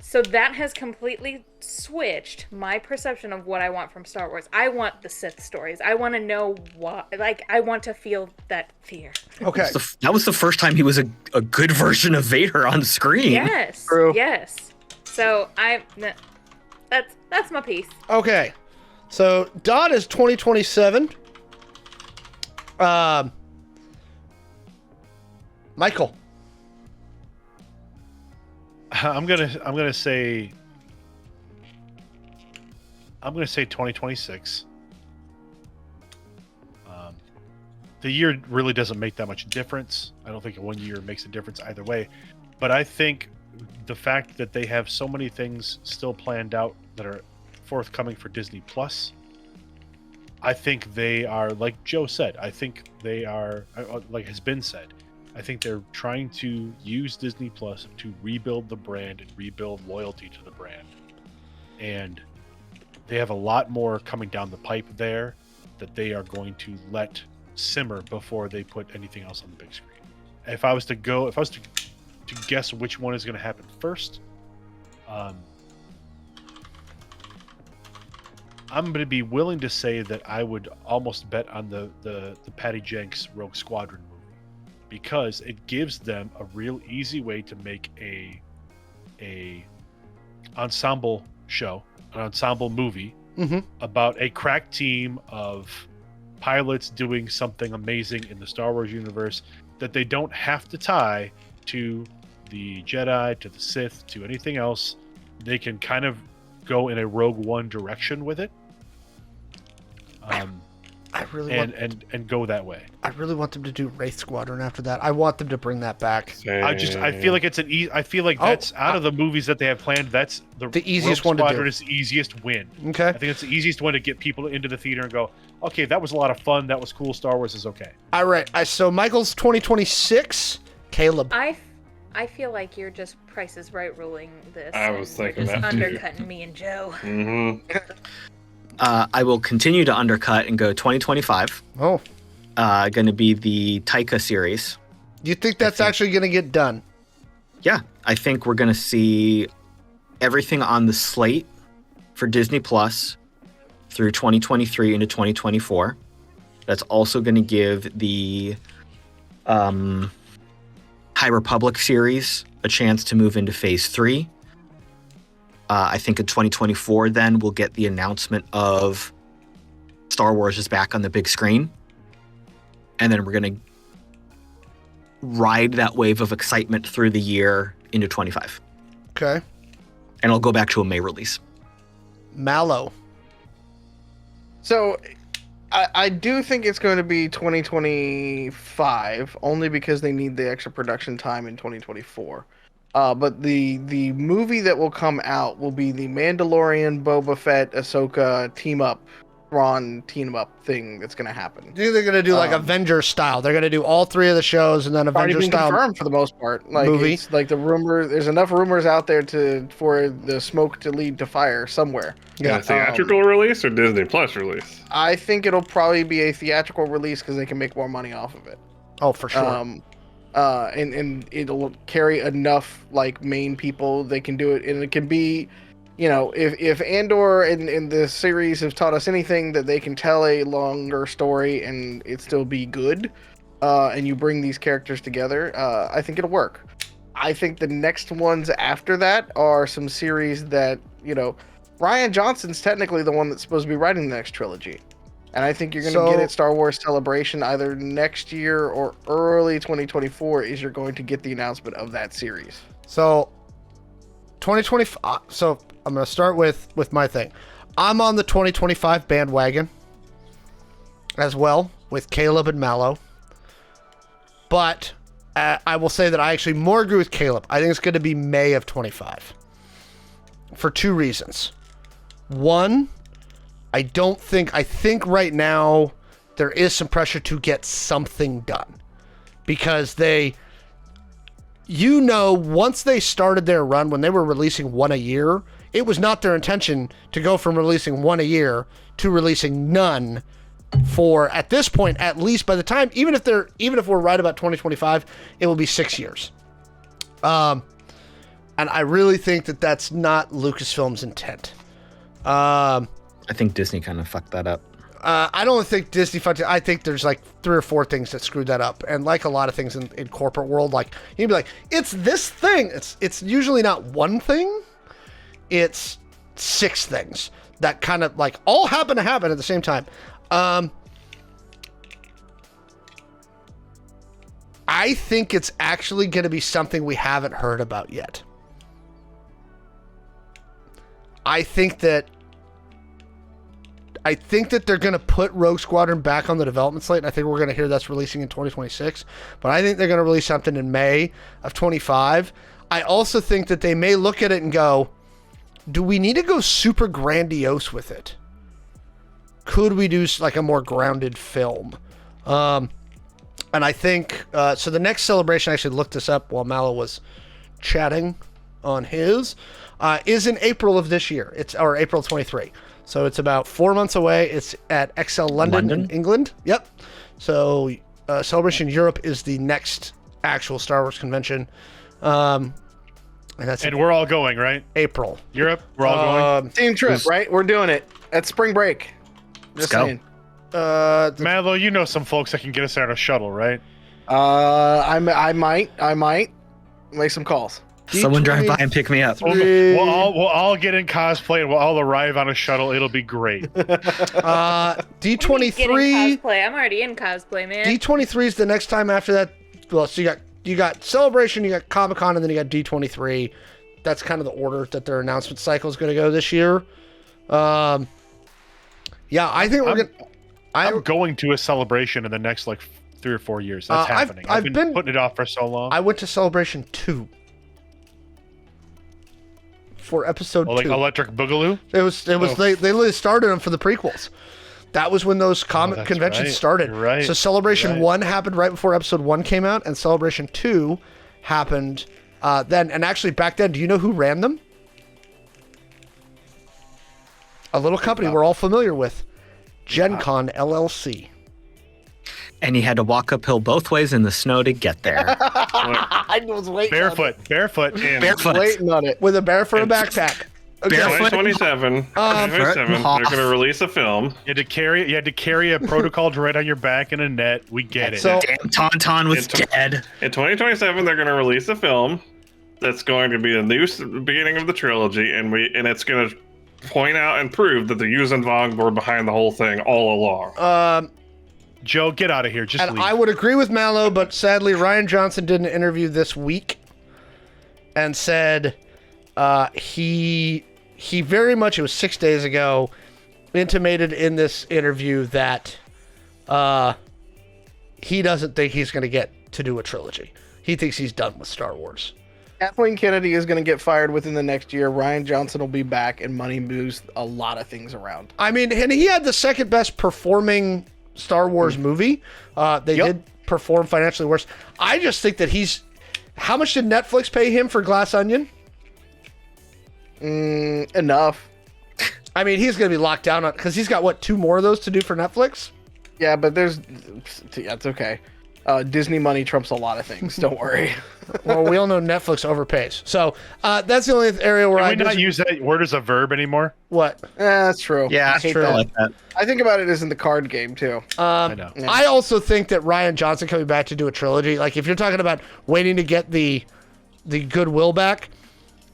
So that has completely switched my perception of what I want from Star Wars. I want the Sith stories. I want to know what, like, I want to feel that fear. Okay. That was the first time he was a good version of Vader on screen. Yes. True. Yes. So that's my piece. Okay. So Dot is 2027. Michael. I'm gonna say 2026. The year really doesn't make that much difference. I don't think 1 year makes a difference either way. But I think the fact that they have so many things still planned out that are forthcoming for Disney Plus, I think they are, like Joe said, I think they are, like has been said, I think they're trying to use Disney Plus to rebuild the brand and rebuild loyalty to the brand. And they have a lot more coming down the pipe there that they are going to let simmer before they put anything else on the big screen. If I was to guess which one is going to happen first, I'm going to be willing to say that I would almost bet on the Patty Jenkins Rogue Squadron movie, because it gives them a real easy way to make a ensemble show, an ensemble movie about a crack team of pilots doing something amazing in the Star Wars universe that they don't have to tie to the Jedi, to the Sith, to anything else. They can kind of go in a Rogue One direction with it. I really and go that way. I really want them to do Wraith Squadron after that. I want them to bring that back. I feel like it's I feel like that's out of the movies that they have planned. That's the easiest Rogue one to do. Squadron is the easiest win. Okay. I think it's the easiest one to get people into the theater and go, okay, that was a lot of fun. That was cool. Star Wars is okay. All right. So Michael's 2026. Caleb. I feel like you're just Price is Right ruling this. I was thinking just that too. undercutting me and Joe. I will continue to undercut and go 2025. Oh. Going to be the Taika series. Do you think that's actually going to get done? Yeah, I think we're going to see everything on the slate for Disney Plus through 2023 into 2024. That's also going to give the High Republic series a chance to move into Phase 3. I think in 2024, then we'll get the announcement of Star Wars is back on the big screen. And then we're going to ride that wave of excitement through the year into 25. Okay. And I'll go back to a May release. Mallo. So I do think it's going to be 2025, only because they need the extra production time in 2024. But the movie that will come out will be the Mandalorian, Boba Fett, Ahsoka Thrawn team up thing that's going to happen. Do you think they're going to do like Avengers style? They're going to do all three of the shows and then Avengers already been style confirmed for the most part. Like movie? It's like the rumor. There's enough rumors out there for the smoke to lead to fire somewhere. Yeah. A theatrical release or Disney Plus release? I think it'll probably be a theatrical release because they can make more money off of it. Oh, for sure. And it'll carry enough like main people. They can do it, and it can be, you know, if Andor and the series have taught us anything, that they can tell a longer story and it still be good. And you bring these characters together, I think it'll work. I think the next ones after that are some series that, you know, Rian Johnson's technically the one that's supposed to be writing the next trilogy. And I think you're going to get it Star Wars Celebration either next year or early 2024 is you're going to get the announcement of that series. So 2025. So I'm going to start with my thing. I'm on the 2025 bandwagon as well with Caleb and Mallo. But I will say that I actually more agree with Caleb. I think it's going to be May of 25 for two reasons. One, I think right now there is some pressure to get something done. Because once they started their run, when they were releasing one a year, it was not their intention to go from releasing one a year to releasing none for, at this point, at least by the time, even if we're right about 2025, it will be 6 years. And I really think that that's not Lucasfilm's intent. I think Disney kind of fucked that up. I don't think Disney fucked it. I think there's like 3 or 4 things that screwed that up. And like a lot of things in corporate world, like you'd be like, it's this thing. It's usually not one thing. It's 6 things that kind of like all happen to happen at the same time. I think it's actually going to be something we haven't heard about yet. I think that they're going to put Rogue Squadron back on the development slate, and I think we're going to hear that's releasing in 2026. But I think they're going to release something in May of 25. I also think that they may look at it and go, do we need to go super grandiose with it? Could we do like a more grounded film? And I think, so the next celebration, I actually looked this up while Mallo was chatting on his, is in April of this year. Or April 23. So it's about 4 months away. It's at XL London in England. Yep. So Celebration Europe is the next actual Star Wars convention. And we're all going, right? April. Europe, we're all going. Team trip, right? We're doing it at spring break. Just saying. Mallo, you know some folks that can get us there on a shuttle, right? I might make some calls. Someone drive by and pick me up. We'll all get in cosplay and we'll all arrive on a shuttle. It'll be great. D23. Cosplay. I'm already in cosplay, man. D23 is the next time after that. Well, so you got Celebration, you got Comic-Con, and then you got D23. That's kind of the order that their announcement cycle is going to go this year. Yeah, I think I'm going to a Celebration in the next like 3 or 4 years. That's happening. I've been putting it off for so long. I went to Celebration 2 for episode 2. Like Electric Boogaloo? It was. They literally started them for the prequels. That was when those comic conventions started. Right. So Celebration 1 happened right before episode 1 came out, and Celebration 2 happened then. And actually, back then, do you know who ran them? A little company we're all familiar with, Gen Con LLC. And you had to walk uphill both ways in the snow to get there. I was waiting. Barefoot. Waiting on it. With a bear for a backpack. Okay. Barefoot. 2027. 2027. They're going to release a film. You had to carry a protocol droid on your back in a net. We get it. So, Damn, Tauntaun was dead. In 2027, they're going to release a film that's going to be the new beginning of the trilogy, and it's going to point out and prove that the Yuuzhan Vong were behind the whole thing all along. Joe, get out of here. Just leave. I would agree with Mallo, but sadly, Ryan Johnson did an interview this week and said he very much, it was 6 days ago, intimated in this interview that he doesn't think he's going to get to do a trilogy. He thinks he's done with Star Wars. Kathleen Kennedy is going to get fired within the next year. Ryan Johnson will be back, and money moves a lot of things around. I mean, and he had the second best performing Star Wars movie. They did perform financially worse. I just think that how much did Netflix pay him for Glass Onion? Enough. I mean, he's going to be locked down on, because he's got, what, 2 more of those to do for Netflix? Yeah, but it's okay. Disney money trumps a lot of things. Don't worry. Well, we all know Netflix overpays. So that's the only area where Can we not use that word as a verb anymore? What? That's true. Yeah, I hate true. that. I like that. I think about it as in the card game too. I know. I also think that Ryan Johnson coming back to do a trilogy, like if you're talking about waiting to get the goodwill back,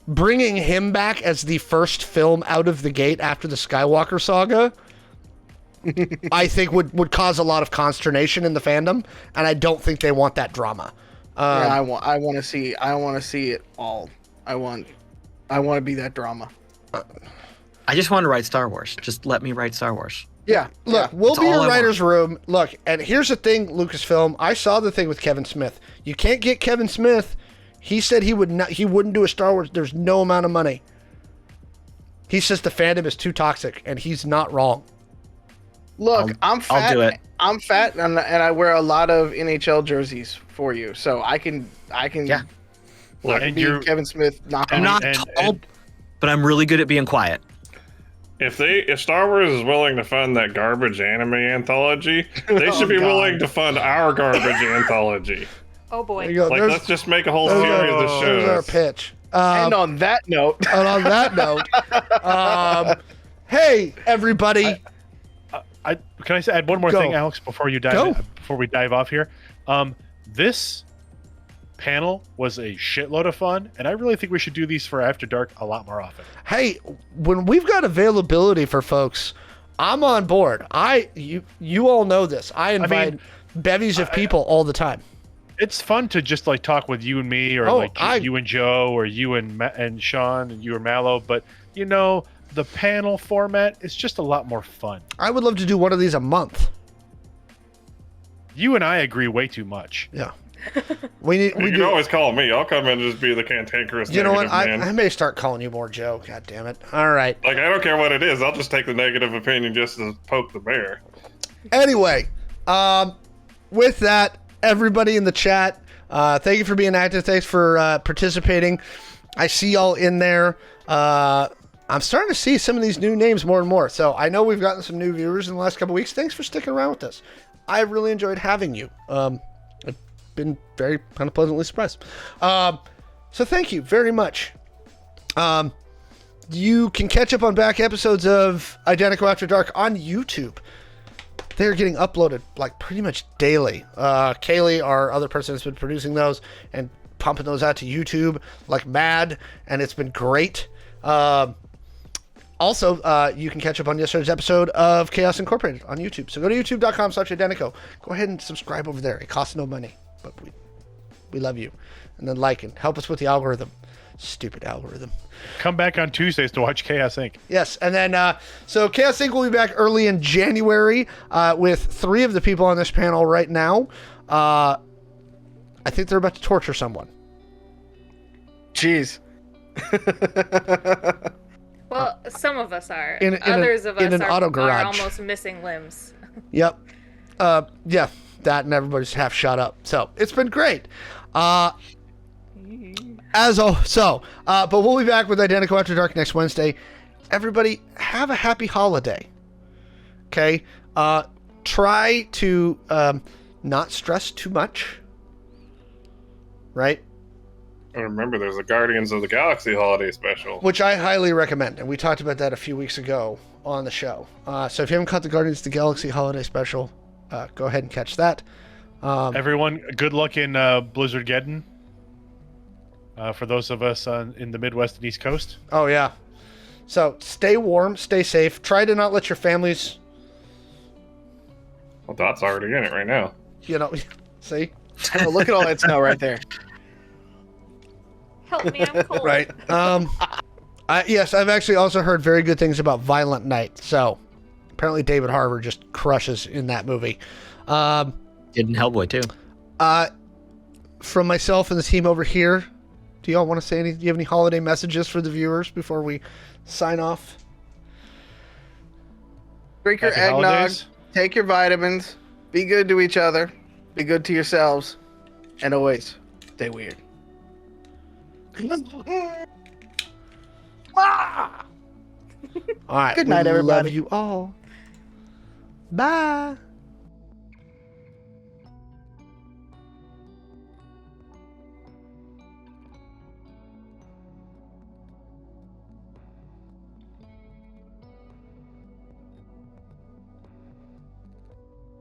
bringing him back as the first film out of the gate after the Skywalker saga, I think would cause a lot of consternation in the fandom, and I don't think they want that drama. I want to see it all. I want to be that drama. I just want to write Star Wars. Just let me write Star Wars. Yeah. Look, we'll That's be all your I writer's room. Look, and here's the thing, Lucasfilm. I saw the thing with Kevin Smith. You can't get Kevin Smith. He said he wouldn't do a Star Wars. There's no amount of money. He says the fandom is too toxic, and he's not wrong. Look, I'm fat. I'll do it. I'm fat, and I wear a lot of NHL jerseys for you, so I can. Yeah. I can And be you're- Kevin Smith. Knock I'm on not and- tall, and- but I'm really good at being quiet. If Star Wars is willing to fund that garbage anime anthology, they should be God. willing to fund our garbage anthology. Oh There boy. you go. Like, There's, let's just make a whole there's series our, of there's our shows. pitch. And on that note, And on that note, hey everybody, Can I add one more Go. thing, Alex, before you Go. before we dive off here? This panel was a shitload of fun, and I really think we should do these for After Dark a lot more often. hey, when we've got availability for folks, I'm on board. You all know this. I invite bevies of people all the time. It's fun to just like talk with you and me, or Oh, like you and Joe, or you and Sean, and you and Mallo. But you know, the panel format is just a lot more fun. I would love to do one of these a month. You and I agree way too much. Yeah, we You can do. always call me. I'll come in and just be the cantankerous You know what? negative man. I may start calling you more Joe. God damn it! All right. Like, I don't care what it is. I'll just take the negative opinion just to poke the bear. Anyway, with that, everybody in the chat, thank you for being active. Thanks for participating. I see y'all in there. I'm starting to see some of these new names more and more. So I know we've gotten some new viewers in the last couple weeks. Thanks for sticking around with us. I really enjoyed having you. I've been very kind of pleasantly surprised. So thank you very much. You can catch up on back episodes of Identical After Dark on YouTube. They're getting uploaded like pretty much daily. Kaylee, our other person, has been producing those and pumping those out to YouTube like mad, and it's been great. Also, you can catch up on yesterday's episode of Chaos Incorporated on YouTube. So go to youtube.com/Identico. Go ahead and subscribe over there. It costs no money, but we love you. And then like and help us with the algorithm. Stupid algorithm. Come back on Tuesdays to watch Chaos Inc. Yes, and then so Chaos Inc. will be back early in January with 3 of the people on this panel right now. I think they're about to torture someone. jeez. Well, some of us are. In Others of us an auto are garage. almost missing limbs. Yep. Yeah, that and everybody's half shut up. So it's been great. But we'll be back with Identical After Dark next Wednesday. Everybody, have a happy holiday. Okay? Try to not stress too much. Right? And remember, there's a Guardians of the Galaxy holiday special. Which I highly recommend. And we talked about that a few weeks ago on the show. So if you haven't caught the Guardians of the Galaxy holiday special, go ahead and catch that. Everyone, good luck in Blizzardgeddon. For those of us in the Midwest and East Coast. Oh, yeah. So stay warm, stay safe. Try to not let your families, Well, Dot's already in it right now. see? Oh, look at all that snow right there. Help me, I'm cold. Right. Yes, I've actually also heard very good things about Violent Night. So apparently David Harbour just crushes in that movie. Did in Hellboy too. From myself and the team over here, do y'all want to say anything? Do you have any holiday messages for the viewers before we sign off? Drink your Happy eggnog. holidays. Take your vitamins. Be good to each other. Be good to yourselves. And always stay weird. All right. Good night, we everybody. Love you all. Bye.